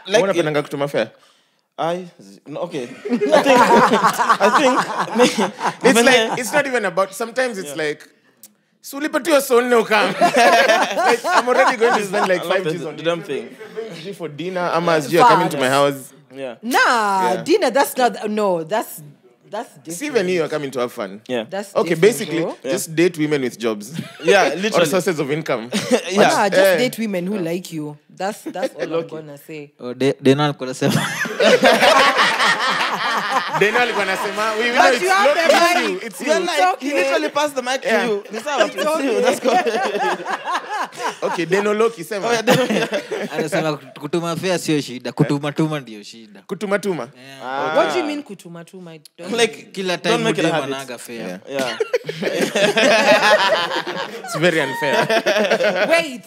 S5: Like
S1: Unapendanga kutuma fare?
S5: Okay. I think
S1: It's like it's not even about. Sometimes it's like, so your son no come. Like, I'm already going to spend like 5 G's on
S5: the damn thing.
S1: G for dinner. Amas, you're coming to my house.
S5: Yeah.
S3: Nah,
S1: Yeah.
S3: dinner. That's not. No, that's different.
S1: See, even you're coming to have fun.
S5: Yeah.
S3: That's
S1: Okay,
S3: different,
S1: basically,
S3: bro.
S1: just date women with jobs
S5: Yeah,
S1: or
S5: literally.
S1: sources of income.
S3: Nah, just
S1: eh.
S3: date women who like you. That's all I'm gonna say.
S6: Dena alikuwa anasema
S1: Then alikuwa anasema, we know
S3: But
S1: it's
S3: you have
S1: not
S3: the
S1: it's
S3: money.
S1: you. It's
S5: You're
S1: you.
S5: like, he
S3: okay.
S5: literally passed the mic
S1: Yeah.
S5: to you. Ni sawa, it's you. That's good.
S1: Okay, Deno Loki sema.
S6: anasema kutuma fare sio shida, kutuma tuma ndio shida.
S1: Kutuma tuma.
S3: What do you mean kutuma tuma? I don't
S5: Like,
S6: Kila
S5: don't
S6: time
S5: make it a
S6: mdema
S5: habit.
S6: anaga fare.
S1: Yeah.
S5: Yeah.
S1: It's very unfair.
S3: Wait,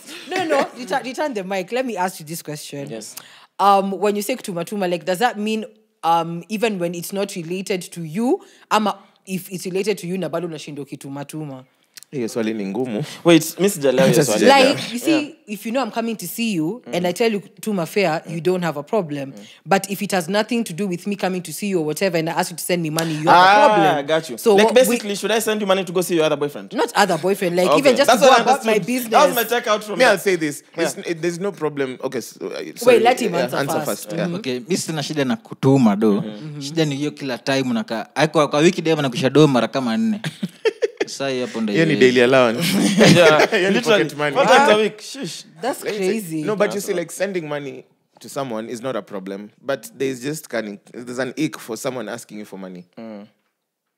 S3: no. Return the mic. Let me ask you this question.
S5: Yes.
S3: When you say kutuma, like, does that mean even when it's not related to you, if it's related to you, na bado unashinda kutuma?
S1: Hiyo swali ni ngumu.
S5: Wait, Miss Jalea, yes,
S1: Just
S5: yeah.
S3: Like, you see, if you know I'm coming to see you and I tell you tuma fare, you don't have a problem. But if it has nothing to do with me coming to see you or whatever, and I ask you to send me money, you have a problem.
S5: Got you.
S3: So
S5: like,
S3: what
S5: basically, should I send you money to go see your other boyfriend?
S3: not other boyfriend, like
S5: Okay.
S3: even just
S5: That's
S3: to go
S5: what I
S3: about my
S5: understood.
S3: business.
S5: That was my take out from
S1: Me, I'll
S5: that.
S1: say this. There's no problem. Okay. Sorry.
S3: let him answer first.
S1: Yeah.
S6: Okay, mimi sina shida na kutuma do. Shida ni hiyo kila time unakaa. Aiko kwa wiki dema nakusha do mara kama 4. Sasa hapo ndio.
S1: Hiyo ni daily allowance.
S5: Yeah,
S1: Hiyo ni
S5: literally.
S1: pocket money.
S5: 4 times a week. Shish.
S3: That's crazy.
S1: No, but you see, like sending money to someone is not a problem. But there's an ick for someone asking you for money.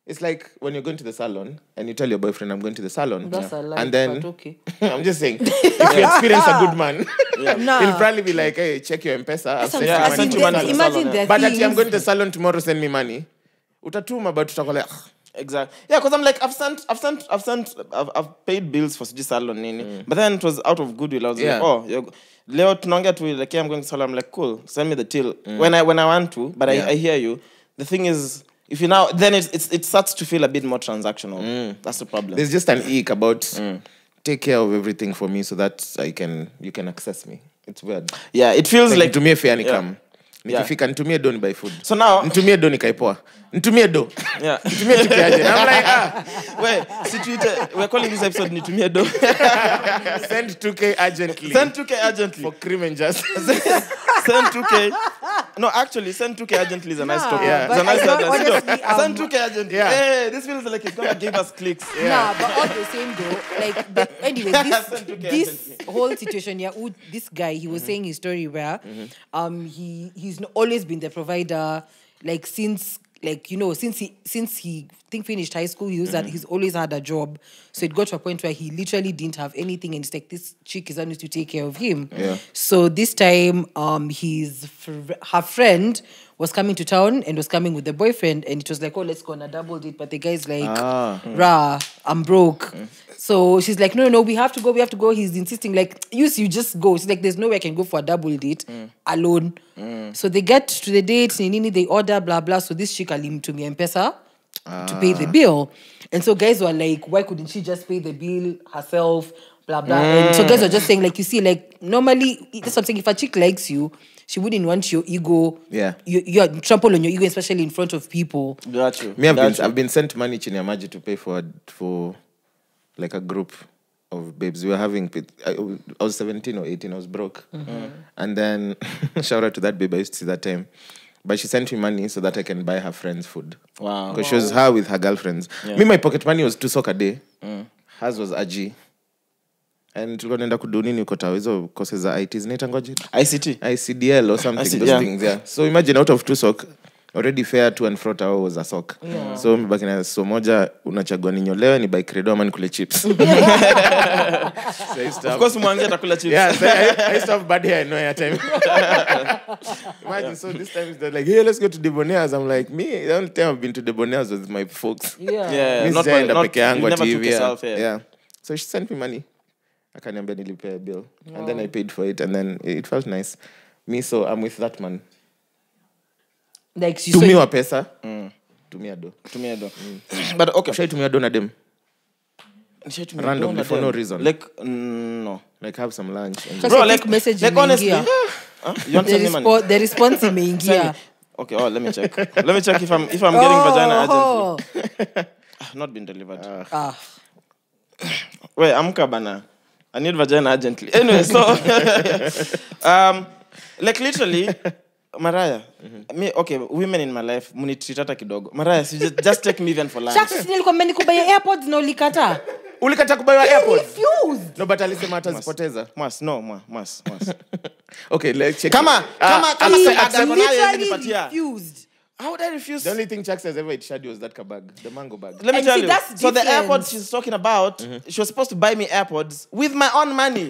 S1: It's like when you're going to the salon and you tell your boyfriend, I'm going to the salon.
S3: That's a lie,
S1: And then,
S3: but okay.
S1: I'm just saying, if you experience a good man,
S3: Nah.
S1: he'll probably be like, hey, check your M-Pesa. I'll send you
S5: I
S1: money
S5: sent you
S1: tomorrow."
S5: money.
S3: Imagine the
S1: But
S3: things.
S1: I'm going to the salon tomorrow, send me money. Utatuma, but utakuwa like,
S5: Exactly. Yeah, because I'm like, I've paid bills for Suji Salon Nini. But then it was out of goodwill. I was
S1: Yeah.
S5: like, oh, Leo tunaongea tu like, I'm going to Salon. I'm like, cool, send me the till. When I want to, but I hear you. The thing is, if you now, then it starts to feel a bit more transactional. That's the problem.
S1: there's just an ick about take care of everything for me so that you can access me. It's weird.
S5: Yeah, it feels
S1: Like,
S5: like
S1: nitumie fare ni
S5: Yeah.
S1: come. Nikifika nitumie do ni buy food.
S5: so now.
S1: Nitumie do nikaepoa. Nitumie do.
S5: Yeah.
S1: Nitumie tukiaje. And I'm like,
S5: Wait, situation. We're calling this episode Nitumie Do.
S1: send 2K urgently.
S5: Send 2K urgently.
S1: for cream and justice.
S5: Send 2K. No, actually, send 2K urgently is a nice topic.
S1: Yeah.
S5: It's a
S3: But
S5: nice
S3: I don't
S5: topic.
S3: honestly,
S5: Send 2K urgently.
S1: Yeah.
S5: Hey, this feels like it's gonna give us clicks.
S3: Nah, but all the same though, like anyway,
S5: Send 2K
S3: this whole situation, yeah, this guy, he was saying his story where he's always been the provider, like since he think finished high school, he's always had a job. So it got to a point where he literally didn't have anything, and it's like this chick is honest to take care of him.
S1: Yeah.
S3: So this time, her friend was coming to town and was coming with the boyfriend, and it was like, oh, let's go on a double date. But the guy's like, rah, I'm broke. So she's like, no, we have to go. He's insisting, like, you just go. She's like, there's no way I can go for a double date alone. So they get to the date, they order, blah, blah. So this chick alim to me M-Pesa to pay the bill. And so guys were like, why couldn't she just pay the bill herself, blah, blah. And so guys were just saying, like, you see, like, normally, that's something, if a chick likes you, she wouldn't want your ego.
S1: Yeah.
S3: You trample on your ego, especially in front of people.
S5: Got you.
S1: Me, I've been sent money chini ya maji to pay for like a group of babes. We were having, I was 17 or 18, I was broke. And then, shout out to that babe I used to see that time. But she sent me money so that I can buy her friends food.
S5: Wow.
S1: Because she was her with her girlfriends. Me, my pocket money was 2 sock a day. Hers was AG. And tulikuwa naenda kudu nini uko tawa hizo courses za IT zinaita ngoje
S5: ICT.
S1: ICDL or something,
S5: ICD,
S1: those
S5: yeah.
S1: things, yeah. So imagine out of 2 sock already fare to and fro tao was a sock. So mbaki na so moja unachagua ninyolewe ni buy credo ama nikule chips. So
S5: of course mwangi atakula chips.
S1: Yeah, so I used to have bad hair, no hair time. Imagine, so this time they're like, hey, let's go to Debonair's. I'm like, me, the only time I've been to Debonair's was with my folks.
S5: Yeah,
S1: Miss
S5: not
S1: Jane,
S5: not
S1: peke yangu
S5: you never
S1: TV,
S5: took yourself.
S1: yeah. So she sent me money. Akaniambia nilipe a bill. And then I paid for it and then it felt nice. Me, so I'm with that man.
S3: Like she
S1: Tumiwa pesa. Tumia do.
S5: But okay.
S1: Shai tumia do na dem. Randomly for no reason.
S5: Like no.
S1: Like have some lunch. And
S3: Bro, like message
S5: like honestly.
S3: imeingia.
S5: You want to send me money?
S3: The response imeingia.
S5: Okay, let me check. Let me check if I'm getting vagina urgently. Not been delivered. Wait, amka bana. I need vagina urgently. Anyway, so like literally Mariah, me okay, women in my life munitreat kidogo. Mariah, so just take me even for lunch.
S3: Shucks, nilikwambia nikubaya AirPods na ulikata.
S1: Ulikata kubaya AirPods?
S3: Refused.
S1: No, but alisema atazipoteza.
S5: Mas.
S1: Okay, let's check.
S5: Kama
S3: I'm literally
S5: nipatia.
S3: refused.
S5: How would I refuse?
S1: The only thing Chuck has ever had was that bag, the mango bag.
S5: Let me
S3: And
S5: tell
S3: see,
S5: you.
S3: that's
S5: So the
S3: different.
S5: AirPods she's talking about, she was supposed to buy me AirPods with my own money.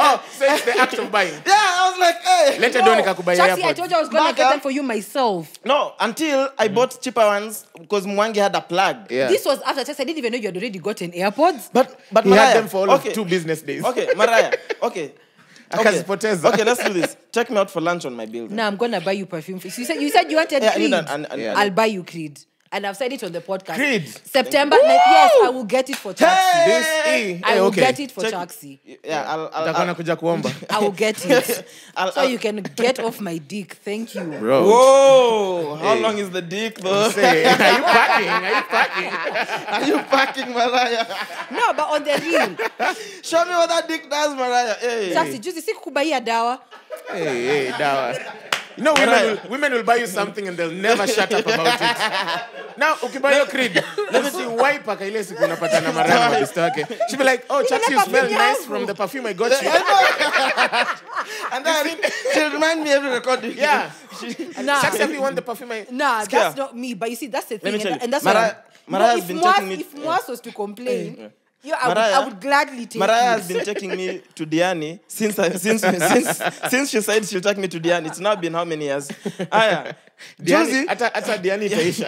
S1: Oh, so it's the act of buying.
S5: Yeah, I was like, hey.
S1: Later don't nikakubuy
S3: Chelsea, I
S1: AirPods.
S3: told you I was going to get them for you myself.
S5: No, until I bought cheaper ones because Mwangi had a plug.
S1: Yeah.
S3: This was after Chelsea. I didn't even know you had already gotten AirPods.
S5: But
S1: He
S5: Mariah,
S1: had them for all
S5: okay.
S1: of 2 business days.
S5: Okay, Mariah. Okay.
S1: Akazipoteza.
S5: Okay, let's do this. Take me out for lunch on my bill.
S3: Now I'm going to buy you perfume. You said you wanted
S5: Yeah, I need
S3: Creed. I'll buy you Creed. And I've said it on the podcast.
S1: Creed?
S3: September. Yes, I will get it for Chaxi.
S1: This
S3: I will get it for Chaxi.
S5: Yeah,
S1: Utakuwa nakuja kuomba.
S3: I will get it. So you can get off my dick. Thank you.
S1: Bro.
S5: Whoa! How long is the dick though?
S1: Say, are you packing?
S5: Are you packing, Mariah?
S3: No, but on the real.
S5: Show me what that dick does, Mariah. Hey.
S3: Chaxi, juzi sikukubaia dawa.
S1: Hey, dawa. You know, women will buy you something and they'll never shut up about it. Now, ukibuy your Creed, let me see why paka ile siku unapata na Mariah na bista wake. She'll be like, oh, Chuck, you smell nice from the perfume I got you.
S5: And then she'll remind me every recording.
S1: Yeah.
S3: Nah.
S1: Chuck, if you want the perfume
S3: Nah,
S5: Scare.
S3: that's not me. But you see, that's the thing.
S5: me tell you,
S3: And that's
S5: Mariah-
S3: why
S5: Mariah has
S3: if
S5: been
S3: Moas-
S5: taking me-
S3: If Moas was to complain, yeah,
S5: Mariah-
S3: I would gladly take
S5: Mariah
S3: it.
S5: has been taking me to Diani since she said she'll take me to Diani. It's now been how many years? Aya.
S1: Diani,
S5: Juzi,
S1: hata Diani itaisha.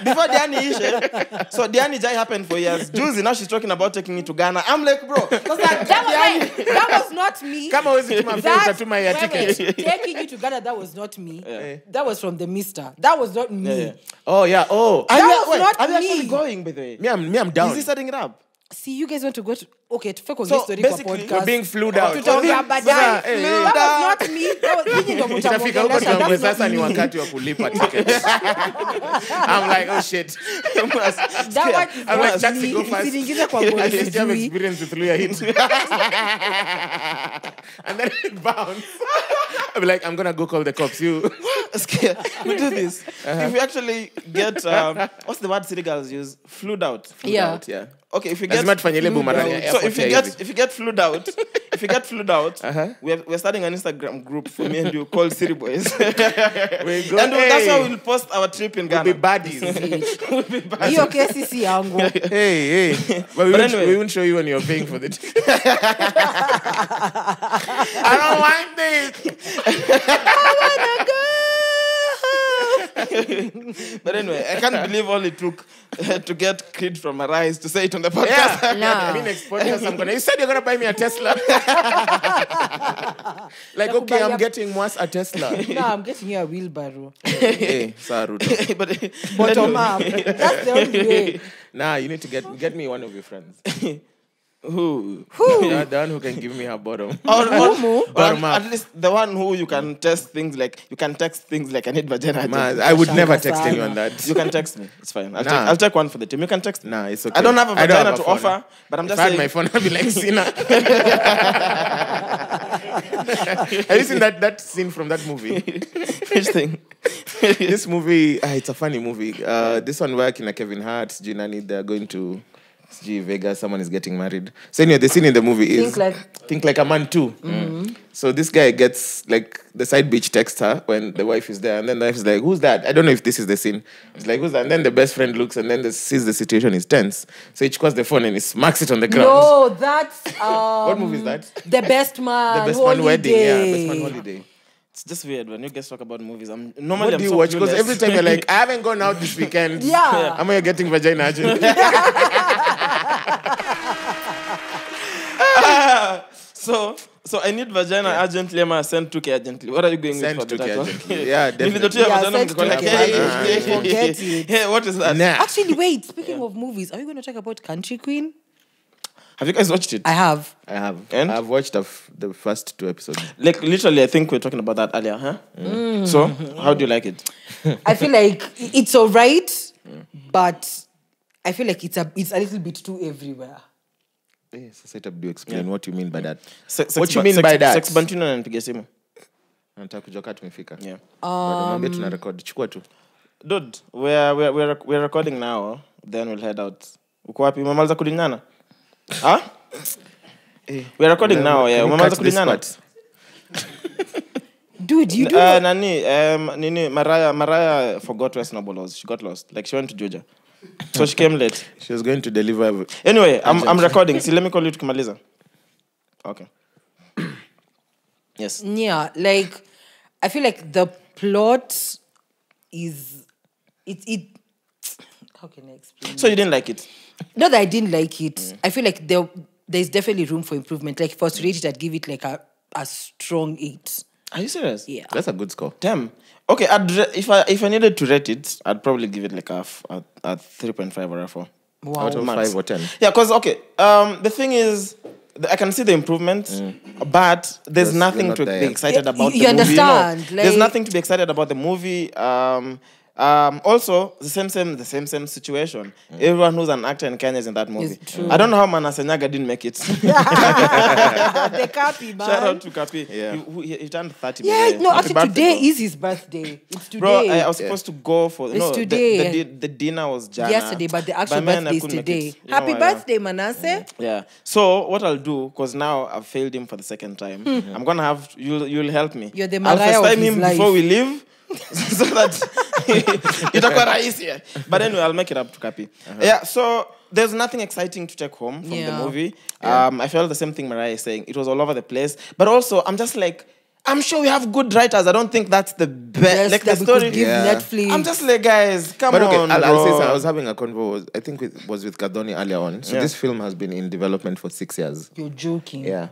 S5: before Diani ishe, so Diani Jai happened for years. Juzi, now she's talking about taking me to Ghana. I'm like, bro,
S3: That was not me.
S1: Kama huwezi tuma fare, utatuma ya ticket.
S3: Taking you to Ghana, that was not me. That was from the mister. That was not me.
S5: Yeah.
S1: Oh, yeah. Oh.
S3: was not
S5: are we
S3: me.
S5: actually going, by the way?
S1: Me, I'm down.
S5: Is he setting it up?
S3: See, you guys want to go to... Okay, to fake on
S5: So,
S3: this story for
S5: basically,
S3: podcast.
S1: We're being flued out.
S3: Tutaongea baadaye.
S1: Sasa,
S3: That was not me. That was nyinyi ndio
S1: Itafika huko
S3: mtamuongelesha.
S1: tuambie
S3: That's not
S1: sasa ni
S3: me.
S1: wakati wa kulipa ticket. I'm like, oh shit.
S3: That one is
S1: I'm like,
S3: not
S1: Jackson,
S3: me.
S1: go first.
S3: Usiniingize kwa
S1: I
S3: ngoli
S1: just have
S3: sijui.
S1: experience with Luya hit. And then it bounced. I'm like, I'm gonna go call the cops. You.
S5: We do this. If we actually get, what's the word city girls use? Flued out.
S3: Yeah.
S1: Yeah.
S5: Okay, if we get
S1: Lazima tufanye ile boomerang ya
S5: so
S1: airport
S5: if you
S1: ya hivi.
S5: get flued out, we're starting an Instagram group for me and you called City Boys.
S1: We go,
S5: And that's
S1: hey,
S5: how we'll post our trip in
S1: we'll
S5: Ghana.
S1: be buddies.
S3: Hiyo kesi si yangu.
S1: Hey. But
S5: anyway.
S1: we won't show you when you're paying for the ticket. I don't want this.
S5: But anyway, I can't believe all it took to get Creed from Arise to say it on the podcast.
S1: Yeah.
S3: Nah.
S1: I mean, next podcast, you said you're going to buy me a Tesla. Like, okay, I'm getting once a Tesla.
S3: No, I'm getting you a wheelbarrow.
S1: Hey, Saru.
S5: But
S3: Bottom up. That's the only way.
S1: Nah, you need to get me one of your friends.
S5: who?
S1: Yeah, the one who can give me her bottom.
S5: Or
S1: Bottom up.
S5: at least the one who you can test things like, you can text things like, I need vagina.
S1: Man, I would never
S3: Shanga
S1: text
S3: sana.
S1: anyone that.
S5: You can text me. It's fine.
S1: Nah.
S5: I'll take one for the team. You can text me.
S1: Nah, it's okay.
S5: I don't have a
S1: I don't
S5: vagina
S1: have a
S5: to
S1: phone.
S5: offer, but I'm
S1: If
S5: just
S1: I had
S5: saying.
S1: my phone, I'd be like, Sina. Have you seen that scene from that movie?
S5: Which thing?
S1: This movie, it's a funny movie. This one where Kina Kevin Hart, Junani, they're going to Vegas, someone is getting married. So anyway, the scene in the movie is
S3: Think Like-
S1: Think Like a Man 2. So this guy gets like the side bitch texts her when the wife is there, and then the wife is like, "Who's that?" I don't know if this is the scene. It's like, "Who's that?" And then the best friend looks, and then sees the situation is tense. So he calls the phone and he smacks it on the ground.
S3: No, that's
S1: What movie is that?
S3: The Best Man.
S1: The Best Man Wedding. Yeah, Best Man Holiday.
S5: It's just weird when you guys talk about movies. Normally
S1: What do
S5: I'm
S1: you
S5: so
S1: watch? Because
S5: clueless.
S1: every time you're like, I haven't gone out this weekend.
S3: Yeah.
S1: Am I getting vagina urgent?
S5: So I need vagina urgently. Am I send 2K urgently? What are you going
S1: Send
S5: with for
S1: 2K
S5: the title?
S1: urgently. Yeah, definitely.
S3: Yeah,
S5: Vagina,
S3: send
S5: mko like,
S3: 2K
S5: hey,
S3: urgently. Forget it.
S5: hey, what is that?
S1: Nah.
S3: Actually, wait. Speaking of movies, are we going to talk about Country Queen?
S5: Have you guys watched it?
S3: I have.
S1: I have.
S5: And?
S1: I've watched the first 2 episodes.
S5: Like literally, I think we were talking about that earlier, huh? So, how do you like it?
S3: I feel like it's all right, but I feel like it's a little bit too everywhere.
S1: Yes, setup. Do you explain what you mean by that?
S5: Sex
S1: What you mean by that?
S5: Sex Bantino na nipige simu.
S1: Nataka kujua kama tumefika.
S5: Yeah.
S1: Bado mwambie tuna record. Chukua tu.
S5: Dude, we're recording now. Then we'll head out. Uko wapi? Umemaliza kudinyana? Huh? We're recording now. Yeah.
S1: Can you
S5: Umemaliza
S1: cut this
S5: kudinyana?
S1: part?
S3: Dude, you do
S5: Nani, Mariah forgot where Snowball was. She got lost. Like she went to Georgia. So she came late.
S1: She was going to deliver.
S5: Anyway, I'm recording. See, let me call you tukimaliza. Okay. Yes.
S3: Yeah, like I feel like the plot is it how can I explain?
S5: So you didn't like it?
S3: Not that I didn't like it. I feel like there's definitely room for improvement. Like if I was to rate it, I'd give it like a strong 8.
S5: Are you serious?
S3: Yeah.
S1: That's a good score.
S5: Damn. Okay, if I needed to rate it, I'd probably give it like a 3.5 or a 4.
S3: Wow.
S1: Out of
S5: Max.
S1: 5 or 10.
S5: Yeah, because okay, the thing is, I can see the improvements, but there's
S1: Yes,
S5: nothing
S1: you're
S5: to
S1: not
S5: be
S1: there.
S5: excited about.
S3: You
S5: the movie.
S3: understand,
S5: No, there's
S3: like-
S5: nothing to be excited about the movie. Also, the same situation. Everyone who's an actor in Kenya is in that movie.
S3: It's true.
S5: I don't know how Manasseh Nyaga didn't make it.
S3: The Cappy, man.
S5: Shout out to Kapi.
S1: Yeah.
S5: He turned 30.
S3: Yeah,
S5: by the way.
S3: no,
S5: Happy
S3: actually
S5: birthday,
S3: today
S5: bro.
S3: is his birthday. It's today.
S5: Bro, I was supposed to go for
S3: It's
S5: no
S3: today.
S5: The dinner was Jana.
S3: Yesterday, but the actual
S5: man, I
S3: birthday is
S5: couldn't make
S3: today.
S5: it. You know
S3: Happy
S5: why, yeah.
S3: birthday, Manasseh.
S5: Yeah. So what I'll do, because now I've failed him for the second time, I'm gonna have you'll help me.
S3: You're the
S5: I'll
S3: Mariah of
S5: FaceTime
S3: his
S5: him
S3: life.
S5: before we leave. So that itakuwa rahisi. Yeah. But anyway, I'll make it up to Kapi. Yeah, so there's nothing exciting to take home from the
S3: Yeah.
S5: movie. I felt the same thing Mariah is saying. It was all over the place. But also, I'm just like, I'm sure we have good writers. I don't think that's the best.
S3: Yes,
S5: Like the
S3: that we could
S5: story.
S3: give
S1: Yeah.
S3: Netflix.
S5: I'm just like, guys, come
S1: But okay,
S5: on,
S1: I'll say
S5: bro.
S1: so. I was having a convo. I think it was with Kadoni earlier on. So
S5: Yeah.
S1: this film has been in development for 6 years.
S3: You're joking.
S1: Yeah.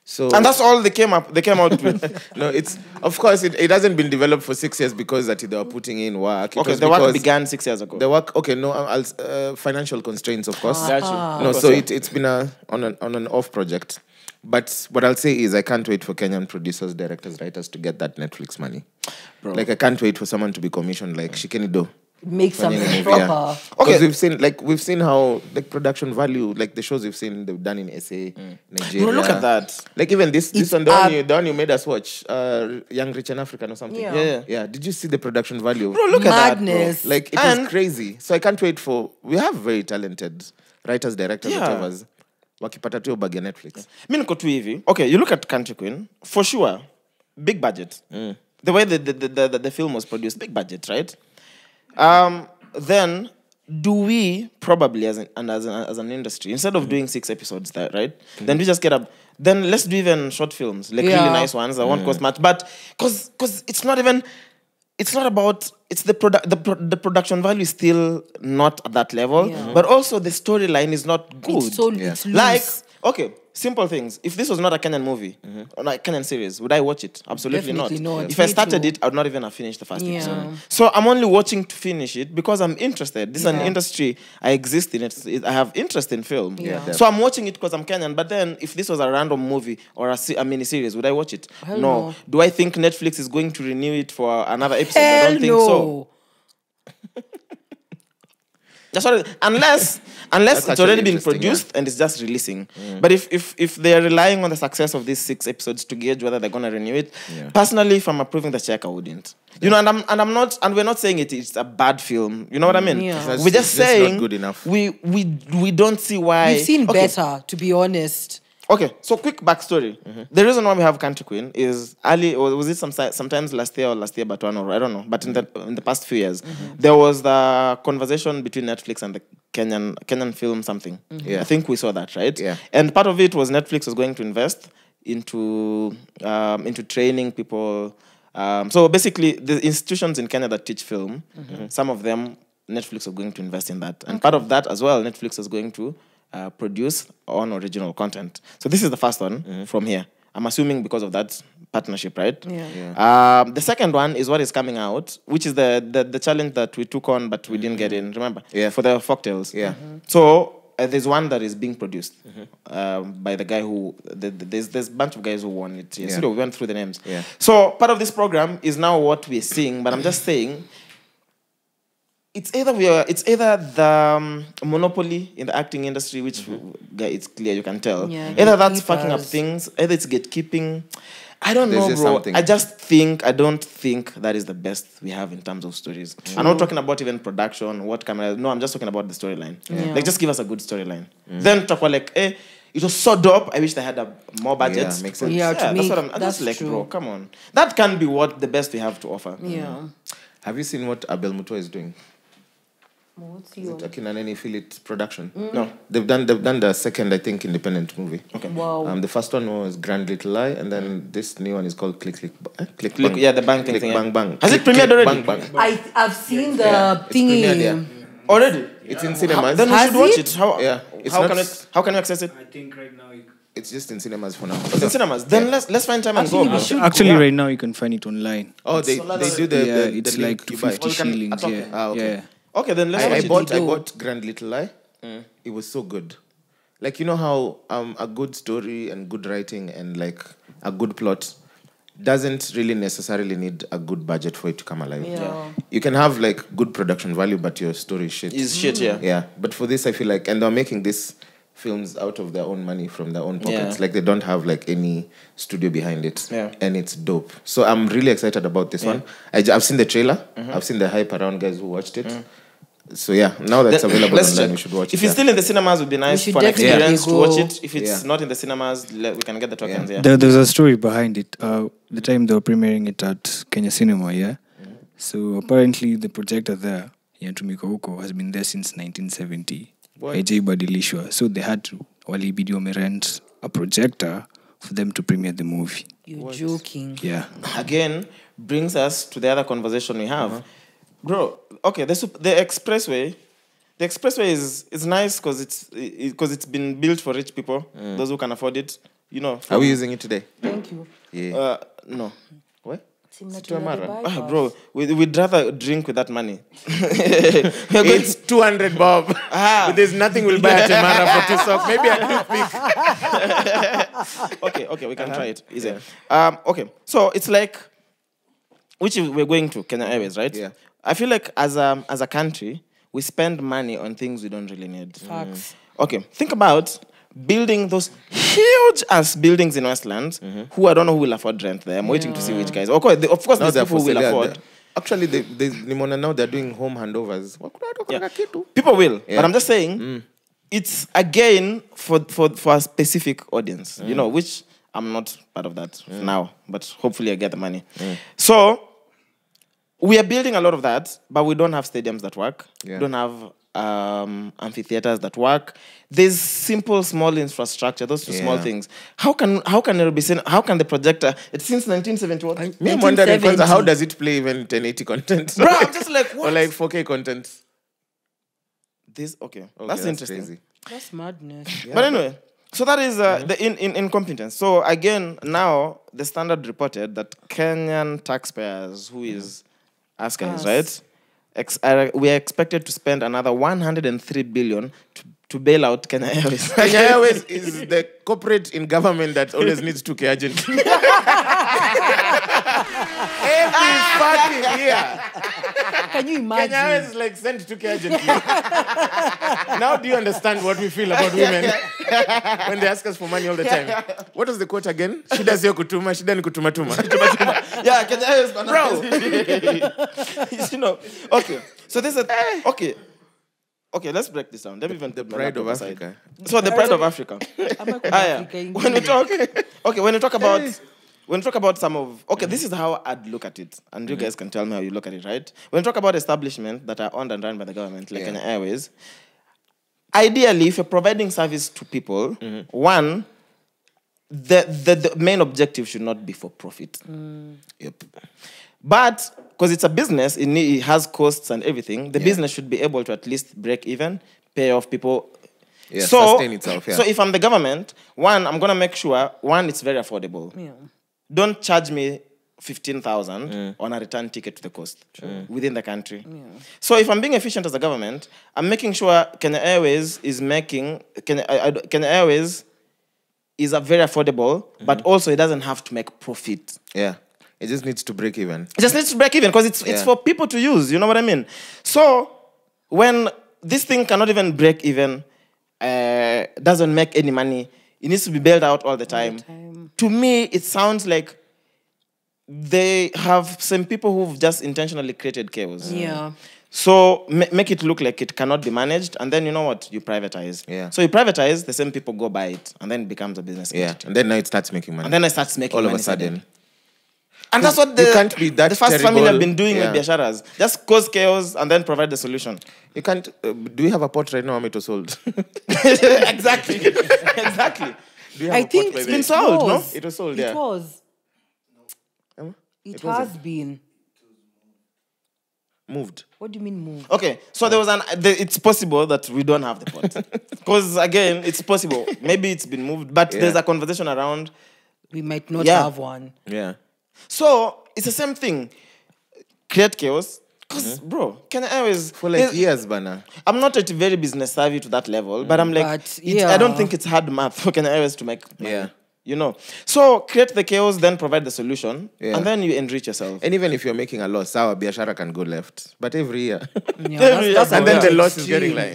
S1: So
S5: And that's all they came out with.
S1: no, it's of course it hasn't been developed for 6 years because that they were putting in work. It
S5: Okay,
S1: was
S5: the work
S1: because
S5: began 6 years ago.
S1: The work, okay, no, financial constraints, of course.
S5: Got you.
S1: No,
S5: Of
S1: so
S5: course,
S1: it's been on an off project. But what I'll say is I can't wait for Kenyan producers, directors, writers to get that Netflix money.
S5: Bro.
S1: Like I can't wait for someone to be commissioned like Shikeni Do.
S3: Make something
S1: Yeah.
S3: proper.
S1: Okay,
S5: Okay.
S1: we've seen how the production value, like the shows we've seen they've done in SA, Nigeria.
S5: Bro, look at that.
S1: Like even this
S3: It's
S1: one, the one you made us watch, Young Rich and African or something.
S3: Yeah.
S5: Yeah.
S1: Did you see the production value?
S5: Bro, look at that, bro.
S3: Madness.
S1: Like it
S5: And-
S1: was crazy. So I can't wait for. We have very talented writers, directors,
S5: Yeah.
S1: whatever. Wakipata tu bag ya Netflix.
S5: Mi niko tu hivi. Okay, you look at Country Queen, for sure, big budget. The way the film was produced, big budget, right? Then do we probably as an industry, instead of doing 6 episodes, that right? Then we just get up. Then let's do even short films, like
S3: Yeah.
S5: really nice ones that won't cost much. But because it's not even. It's not about. It's the production value is still not at that level,
S3: Yeah.
S5: but also the storyline is not good.
S3: It's so it's loose.
S5: Like, okay, simple things. If this was not a Kenyan movie, or like Kenyan series, would I watch it? Absolutely
S3: Definitely not.
S5: If I
S3: Me
S5: started
S3: too.
S5: it, I would not even have finished the first
S3: Yeah.
S5: episode. So I'm only watching to finish it because I'm interested. This is an
S3: Yeah.
S5: industry I exist in. I have interest in film.
S3: Yeah.
S5: So I'm watching it because I'm Kenyan. But then, if this was a random movie or a mini series, would I watch it?
S3: Hell
S5: no.
S3: no.
S5: Do I think Netflix is going to renew it for another episode? I
S3: Hell
S5: don't think
S3: no.
S5: so. That's what unless
S1: That's
S5: it's
S1: actually
S5: already been
S1: interesting,
S5: produced and it's just releasing. But if they are relying on the success of these 6 episodes to gauge whether they're gonna renew it, personally, if I'm approving the check, I wouldn't. You know, and we're not saying it's a bad film. You know what I mean?
S3: Yeah.
S1: It's
S5: We're just
S1: not
S5: saying
S1: good enough.
S5: we don't see why
S3: We've seen
S5: Okay,
S3: better, to be honest.
S5: Okay, so quick backstory. The reason why we have Country Queen is early, or was it sometimes last year but one, or I don't know. But in the past few years, there was the conversation between Netflix and the Kenyan film something. I think we saw that, right?
S1: Yeah.
S5: And part of it was Netflix was going to invest into training people. So basically, the institutions in Kenya that teach film, some of them Netflix are going to invest in that, and part of that as well, Netflix is going to produce on original content. So this is the first one from here. I'm assuming because of that partnership, right?
S3: Yeah.
S5: The second one is what is coming out, which is the challenge that we took on, but we didn't get in. Remember?
S1: Yeah.
S5: For the folktales.
S1: Yeah.
S5: So there's one that is being produced by the guy who there's a bunch of guys who won it. Yeah. So we went through the names.
S1: Yeah.
S5: So part of this program is now what we're seeing, but I'm just saying. It's either the monopoly in the acting industry, which it's clear you can tell.
S3: Yeah,
S5: Either that's fucking up
S3: gatekeepers.
S5: things, either it's gatekeeping. I don't
S1: There's
S5: know,
S1: just
S5: bro.
S1: something.
S5: I don't think that is the best we have in terms of stories. I'm not talking about even production, what camera. No, I'm just talking about the storyline.
S3: Yeah.
S5: Like, just give us a good storyline. Then talk about like, it was so dope. I wish they had more budget.
S1: Yeah, makes sense.
S3: Yeah, to
S5: that's
S3: make-
S5: what I'm
S3: that's
S5: just like,
S3: true.
S5: bro. Come on, that can be what the best we have to offer.
S3: Yeah.
S1: Have you seen what Abel Mutua is doing?
S3: What's
S1: Is
S3: he
S1: it
S3: on?
S1: Akinaneni Philip production?
S5: No.
S1: They've done the second, I think, independent movie. Okay.
S3: Wow.
S1: The first one was Grand Little Lie, and then this new one is called Click Click Click
S5: Click,
S1: Bang.
S5: yeah, the banking
S1: Click
S5: thing.
S1: Bang Bang.
S5: Has it
S1: Click,
S5: premiered
S1: click,
S5: already?
S1: Bang Bang.
S3: I've seen the
S1: It's
S3: thingy.
S1: premiered, yeah.
S5: Already?
S1: It's in cinemas.
S5: Then we
S3: Has
S5: should watch
S3: it?
S5: it. How?
S1: Yeah, it's
S5: How
S1: not-
S5: can we access it?
S7: I think right now
S1: It's just in cinemas for now.
S5: It's in cinemas. Then let's find time and go. bro.
S7: actually right now you can find it online.
S1: Oh, they do the
S7: Yeah,
S1: the
S7: it's
S1: link
S7: like
S1: you buy.
S7: 250
S5: Oh, you can-
S7: shillings.
S5: I
S7: Yeah.
S5: thought-
S1: Ah, okay.
S7: Yeah.
S5: Okay, then let's
S1: I
S5: watch it.
S1: bought
S3: do.
S1: Grand Little Lie. It was so good. Like, you know how a good story and good writing and like a good plot doesn't really necessarily need a good budget for it to come alive.
S3: Yeah.
S1: You can have like good production value, but your story is shit.
S5: Is shit, yeah.
S1: Yeah, but for this, I feel like, and they're making these films out of their own money from their own pockets.
S5: Yeah.
S1: Like, they don't have like any studio behind it.
S5: Yeah.
S1: And it's dope. So I'm really excited about this one. I've seen the trailer. I've seen the hype around guys who watched it. So yeah, now that's available
S5: Let's
S1: online.
S5: check.
S1: We should watch it.
S5: If it's still in the cinemas, it would be nice
S3: should
S5: for an
S3: definitely
S5: experience to
S3: go.
S5: watch it. If it's
S1: Yeah.
S5: not in the cinemas, we can get the tokens. Yeah.
S7: There's a story behind it. The time they were premiering it at Kenya Cinema, yeah. So apparently the projector there, Tumiko Huko, has been there since 1970. Haijabadilishwa. So they had to walibidi rent a projector for them to premiere the movie.
S3: You're joking.
S7: Yeah.
S5: Again, brings us to the other conversation we have. Bro, okay, the expressway. The expressway is nice because it's been built for rich people, those who can afford it. You know.
S1: Are we using it today?
S3: Thank you.
S1: Yeah.
S5: No.
S1: What?
S5: Bro, we'd rather drink with that money.
S1: It's 200 bob. But there's nothing we'll buy at Emara for 2 socks. Maybe
S5: Okay, we can try it. Easy. Okay, so it's like, which we're going to Kenya Airways, right?
S1: Yeah.
S5: I feel like as a country, we spend money on things we don't really need.
S3: Facts.
S5: Okay, think about building those huge ass buildings in Westlands. Who I don't know who will afford rent there. I'm waiting to see which guys. Of course,
S1: now
S5: there's
S1: they're
S5: people who
S1: for
S5: will
S1: sale.
S5: afford.
S1: Actually, Nimona now they're doing home handovers.
S5: Yeah. People will,
S1: Yeah.
S5: but I'm just saying, it's again for a specific audience, you know, which I'm not part of that now, but hopefully I get the money. So we are building a lot of that, but we don't have stadiums that work.
S1: Yeah.
S5: We don't have amphitheaters that work. There's simple small infrastructure, those two small
S1: Yeah.
S5: things. How can it be seen? How can the projector? It's since 1971.
S1: Me, I'm wondering,
S3: 1970.
S1: how does it play even 1080 content?
S5: Bro, I'm just like, what?
S1: Or like 4K content.
S5: This okay.
S1: Okay,
S5: That's interesting.
S1: Crazy.
S3: That's madness.
S5: But anyway, so that is the incompetence. So again, now the Standard reported that Kenyan taxpayers, who is us guys, right? We are expected to spend another 103 billion to bail out Kenya Airways.
S1: Kenya Airways is the corporate in government that always needs 2K urgently. Every fucking year.
S3: Can you
S1: Kenya Airways
S3: imagine?
S1: is like, send 2K urgently. Now do you understand what we feel about women when they ask us for money all the time? What was the quote again? Shida sio kutuma, shida ni kutuma.
S5: Yeah, Kenya Airways,
S1: Bro.
S5: you know. Okay, so this is okay. Okay, let's break this down. Let me even
S1: The
S5: put my
S1: pride of
S5: laptop aside.
S1: Africa.
S5: So the pride of Africa.
S3: Ama kuna
S5: Ah, yeah.
S3: Afrika ingine.
S5: When you talk about some of this is how I'd look at it, and you guys can tell me how you look at it, right? When you talk about establishments that are owned and run by the government, like Kenya Airways, ideally, if you're providing service to people, one, the main objective should not be for profit.
S1: Yep.
S5: But because it's a business, it has costs and everything. The business should be able to at least break even, pay off people.
S1: Yeah, sustain itself. Yeah.
S5: So if I'm the government, one, I'm gonna make sure it's very affordable.
S3: Yeah.
S5: Don't charge me 15,000 on a return ticket to the coast within the country.
S3: Yeah.
S5: So if I'm being efficient as a government, I'm making sure Kenya Airways is Kenya Airways is a very affordable, but also it doesn't have to make profit.
S1: Yeah. It just needs to break even.
S5: It just needs to break even because it's for people to use. You know what I mean? So when this thing cannot even break even, doesn't make any money, it needs to be bailed out all the time. To me, it sounds like they have some people who've just intentionally created chaos.
S3: Yeah.
S5: So make it look like it cannot be managed, and then you know what? You privatize.
S1: Yeah.
S5: So you privatize, the same people go buy it, and then it becomes a business.
S1: Yeah.
S5: entity.
S1: And then now it starts making money.
S5: And then it starts making
S1: all
S5: money
S1: of a sudden.
S5: And that's what
S1: You can't be that
S5: the first
S1: terrible.
S5: family have been doing
S1: Yeah.
S5: with biasharas. Just cause chaos and then provide the solution.
S1: You can't. Do we have a pot right now? I'm it was sold.
S5: Exactly. Exactly.
S1: Do you have
S3: I
S1: a pot
S3: think
S1: by
S3: it's
S1: the
S3: been
S1: way?
S5: sold, no?
S1: It was sold.
S3: It
S1: Yeah.
S3: was.
S1: Emma?
S3: It
S1: It wasn't.
S3: has been.
S1: Moved.
S3: What do you mean move?
S5: Okay, so there was it's possible that we don't have the pot. Because again, it's possible. Maybe it's been moved, but there's a conversation around.
S3: We might not
S5: Yeah.
S3: have one.
S1: Yeah.
S5: So it's the same thing. Create chaos. Because, bro, Kenya Airways...
S1: For like years, Bana.
S5: I'm not a very business savvy to that level, but I'm like,
S3: But,
S5: I don't
S3: yeah.
S5: think it's hard math for Kenya Airways to make money.
S1: Yeah.
S5: You know? So create the chaos, then provide the solution,
S1: Yeah.
S5: and then you enrich yourself.
S1: And even if you're making a loss, our biashara can go left. But every year.
S3: Yeah,
S5: that's
S1: And then
S5: Yeah.
S1: the loss is getting like.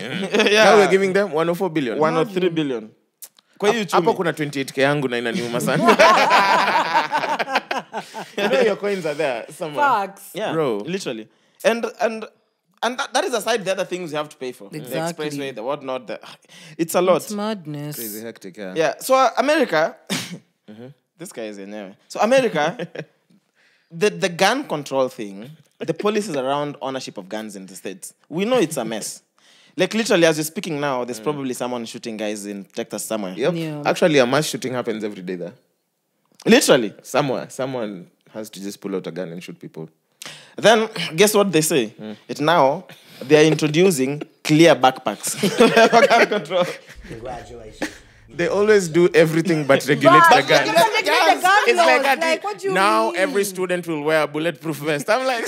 S5: Yeah.
S1: Now we're giving them 104 billion.
S5: 103 billion. Kwa hiyo
S1: Hapo
S5: uchumi.
S1: kuna 28k yangu na inaniuma sana. You know your coins are there somewhere.
S3: facts.
S5: Yeah,
S1: Bro.
S5: literally. And that is aside the other things you have to pay for.
S3: Exactly.
S5: The expressway, the whatnot. It's a lot.
S3: It's madness.
S1: Crazy hectic, yeah.
S5: Yeah. So America, this guy is in there. So America, the gun control thing, the policies around ownership of guns in the States, we know it's a mess. Like literally, as you're speaking now, there's probably someone shooting guys in Texas somewhere.
S1: Yep.
S3: Yeah.
S1: Actually, a mass shooting happens every day there.
S5: Literally.
S1: Somewhere. Someone has to just pull out a gun and shoot people.
S5: Then guess what they say? It now they are introducing clear backpacks for gun control.
S8: Congratulations.
S1: They always do everything but regulate
S3: But
S1: the gun.
S3: they don't regulate the gun
S1: It's
S3: laws.
S1: like,
S3: Like, what do you
S1: now
S3: mean?
S1: every student will wear a bulletproof vest. I'm like,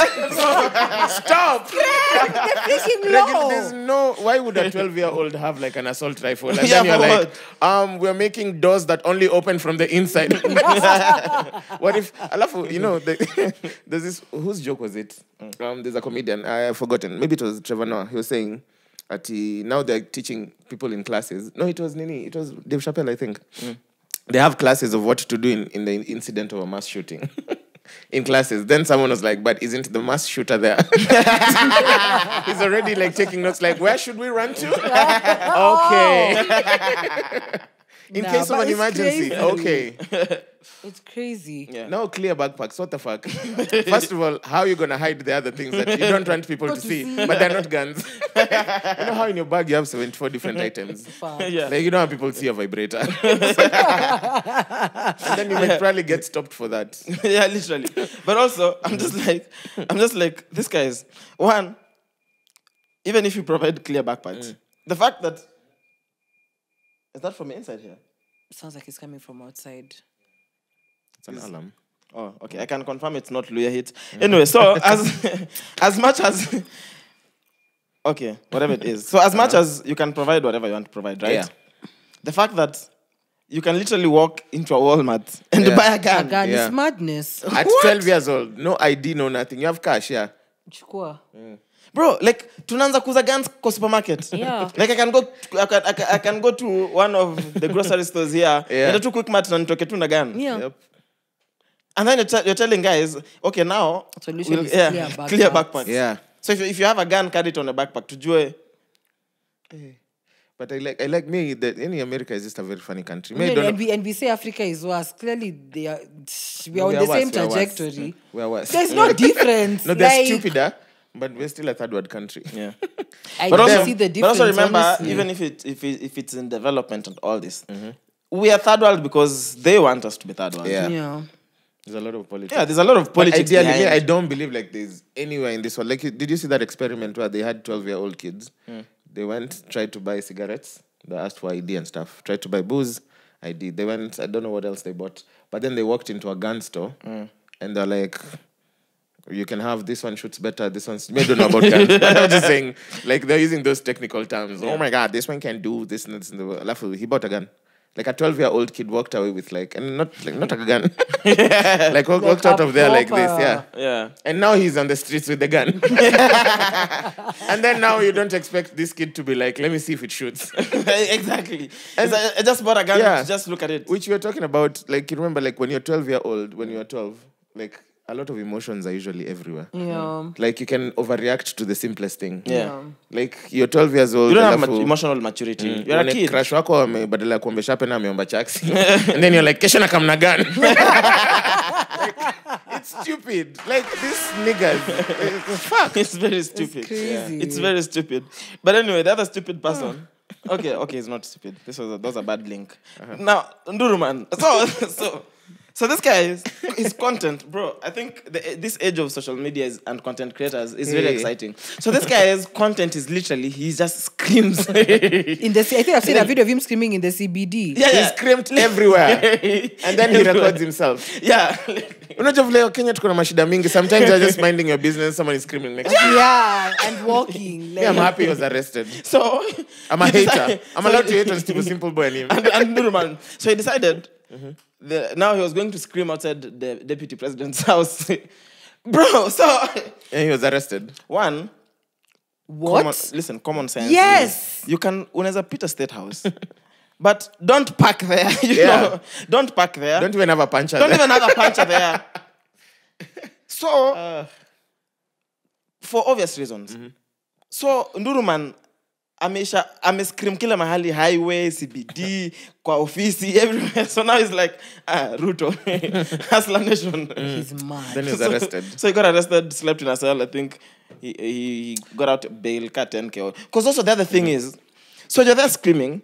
S1: stop.
S3: Freaking law.
S1: There's no. Why would a 12-year-old have like an assault rifle? And
S5: Yeah,
S1: then you're
S5: for
S1: like, we're making doors that only open from the inside. What if? Alafu, you know, there's this. Whose joke was it? There's a comedian. I've forgotten. Maybe it was Trevor Noah. He was saying that now they're teaching people in classes. No, it was Nini. It was Dave Chappelle, I think. They have classes of what to do in the incident of a mass shooting. In classes. Then someone was like, but isn't the mass shooter there? He's already like taking notes like, where should we run to? Okay. In
S3: Nah,
S1: case of
S3: but
S1: an
S3: it's
S1: emergency.
S3: crazy.
S1: Okay.
S3: It's crazy.
S5: Yeah.
S1: Now clear backpacks. What the fuck? First of all, how are you going to hide the other things that you don't want people to see? But they're not guns. You know how in your bag you have 74 different items?
S5: Yeah.
S1: Like you don't want people to see a vibrator. And then you might probably get stopped for that.
S5: Yeah, literally. But also, I'm just like, this guy's one. Even if you provide clear backpacks, the fact that is that from inside here?
S3: Sounds like it's coming from outside.
S1: It's an alarm.
S5: Oh, okay. I can confirm it's not Luya hit. Anyway, so as much as okay, whatever it is. So as much as you can provide whatever you want to provide, right?
S1: Yeah.
S5: The fact that you can literally walk into a Walmart and
S1: Yeah.
S5: buy a gun.
S3: A gun
S1: Yeah.
S3: is madness.
S1: At 12 years old, no ID, no nothing. You have cash, yeah.
S3: Chukua.
S5: Bro, like tunaanza kuuza guns kwa supermarket.
S3: Yeah.
S5: Like I can go to one of the grocery stores here.
S1: Yeah.
S5: Nenda tu Quickmart na nitoke tu na gun.
S3: Yeah.
S1: Yep.
S5: And then you're telling guys, okay, now
S3: Solution is clear backpack.
S5: clear backpacks.
S1: Yeah.
S5: So if you have a gun, carry it on a backpack. Tujue
S1: But I like me that any America is just a very funny country. Me, I
S3: Yeah,
S1: don't know-
S3: and we say Africa is worse. Clearly, we are
S1: No,
S3: on
S1: we
S3: the
S1: are worse,
S3: same
S1: we are worse.
S3: trajectory.
S1: We are worse.
S3: There's no difference.
S1: No, they're
S3: like,
S1: stupider, but we're still a third world country.
S5: Yeah.
S3: I
S5: But
S3: don't
S5: also,
S3: see the
S5: but
S3: difference.
S5: also remember,
S3: honestly.
S5: even if it's in development and all this, we are third world because they want us to be third world.
S1: Yeah.
S3: Yeah.
S1: There's a lot of politics.
S5: Yeah, there's a lot of
S1: But
S5: politics
S1: ideally,
S5: behind.
S1: I don't believe like there's anywhere in this world. Like, did you see that experiment where they had 12-year-old kids? They went, tried to buy cigarettes. They asked for ID and stuff. Tried to buy booze, ID. They went, I don't know what else they bought. But then they walked into a gun store and they're like, you can have this one shoots better, this one's... I don't know about guns. But I'm just saying, like, they're using those technical terms. Oh my God, this one can do this and this. And he bought a gun. Like a 12-year-old kid walked away with and not a gun. like walked out
S3: a
S1: of there like this,
S3: proper-
S1: yeah.
S5: Yeah.
S1: And now he's on the streets with the gun. And then now you don't expect this kid to be like, let me see if it shoots.
S5: Exactly. I just bought a gun.
S1: Yeah.
S5: Just look at it.
S1: Which we were talking about, like, you remember, like, when you're 12-year-old, when you're 12, like, a lot of emotions are usually everywhere.
S3: Yeah.
S1: Like, you can overreact to the simplest thing.
S5: Yeah.
S1: Like, you're 12 years old.
S5: You don't have
S1: alafu-
S5: emotional maturity. You're a
S1: When
S5: kid.
S1: crush wako badala ya kuombesha pena ameomba chaksi. And then you're like, kesho nakamna gun. It's stupid. Like, these niggas. Fuck.
S5: It's very stupid.
S3: crazy.
S5: It's very stupid. But anyway, the other stupid person. Okay, it's not stupid. That was a bad link. Now, Nduruman. So this guy his content, bro. I think this age of social media and content creators is very exciting. So this guy's content is literally he just screams.
S3: In the I think I've seen a video of him screaming in the CBD.
S1: He screamed everywhere. And then he records himself.
S5: Yeah.
S1: Unajua vile Kenya tuko na mashida mingi. Sometimes you're just minding your business, someone is screaming next to you.
S3: Yeah, and walking. Like,
S1: Yeah, I'm happy he was arrested.
S5: So
S1: I'm a
S5: he
S1: hater.
S5: decided-
S1: I'm allowed to hate on Steve Simple Boy and him.
S5: and Nduruman. So he decided now he was going to scream outside the deputy president's house. Bro, so
S1: And he was arrested.
S5: one,
S3: what?
S5: common sense.
S3: Yes.
S5: You can unaweza pita State House. But don't park there. You
S1: Yeah.
S5: know. Don't park there.
S1: Don't even have a puncher
S5: Don't
S1: there.
S5: even have a puncher there. So for obvious reasons. So Nduruman amescream kila mahali, highway, CBD, kwa ofisi, everywhere. So now he's like, Ruto, Hustler Nation.
S3: He's mad.
S1: Then he was arrested.
S5: So he got arrested, slept in a cell. I think he got out bail, cut 10K. Because also the other thing is, so you're there screaming,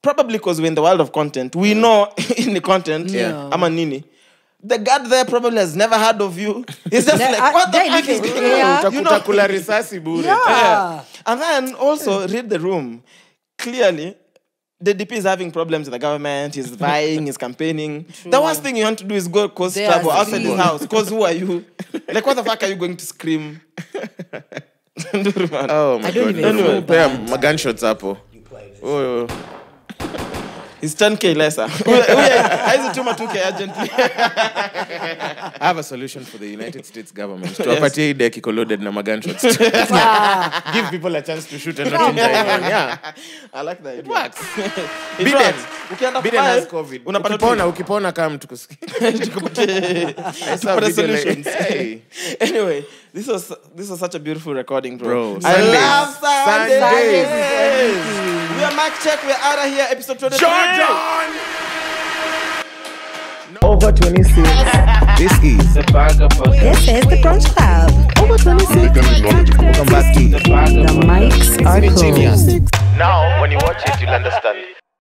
S5: probably because we're in the world of content. We know in the content,
S3: Yeah.
S5: I'm a nini. The guard there probably has never heard of you. He's just like, what the
S3: then
S5: fuck is
S3: he-
S5: going
S3: yeah.
S5: on? You know?
S1: Utakula risasi bure.
S3: Yeah.
S5: And then also read the room. Clearly, the DP is having problems with the government. He's vying, he's campaigning. The worst thing you want to do is go cause
S3: They are
S5: trouble outside his
S3: screaming.
S5: house. Because who are you? Like, what the fuck are you going to scream? Nduruman.
S1: Oh my
S3: I don't
S1: God.
S3: even feel
S1: Pea gunshots hapo. Oh.
S5: He's 10K lesser. Haizi tuma 2K urgently.
S1: I have a solution for the United States government. Tuwapatie hii deck iko loaded na gunshots. Give people a chance to shoot and not injure anyone. Yeah.
S5: I like that.
S1: It works.
S5: It
S1: Biden.
S5: works. Ukienda
S1: Biden has
S5: five,
S1: COVID.
S5: unapata
S1: Ukipona kama mtu kusikia. I saw a
S5: Tupate
S1: video like,
S5: solutions.
S1: hey.
S5: Anyway, this was such a beautiful recording, bro.
S1: Bro,
S5: I
S1: Sundays.
S5: love Sundays.
S1: Sundays.
S5: We are Mic Check. We're out of here. Episode 23.
S1: Jordan! Over 26. This is
S8: This is the Brunch Club. Over 26.
S1: Welcome back to
S8: The mics are closed.
S4: Now, when you watch it, you'll understand.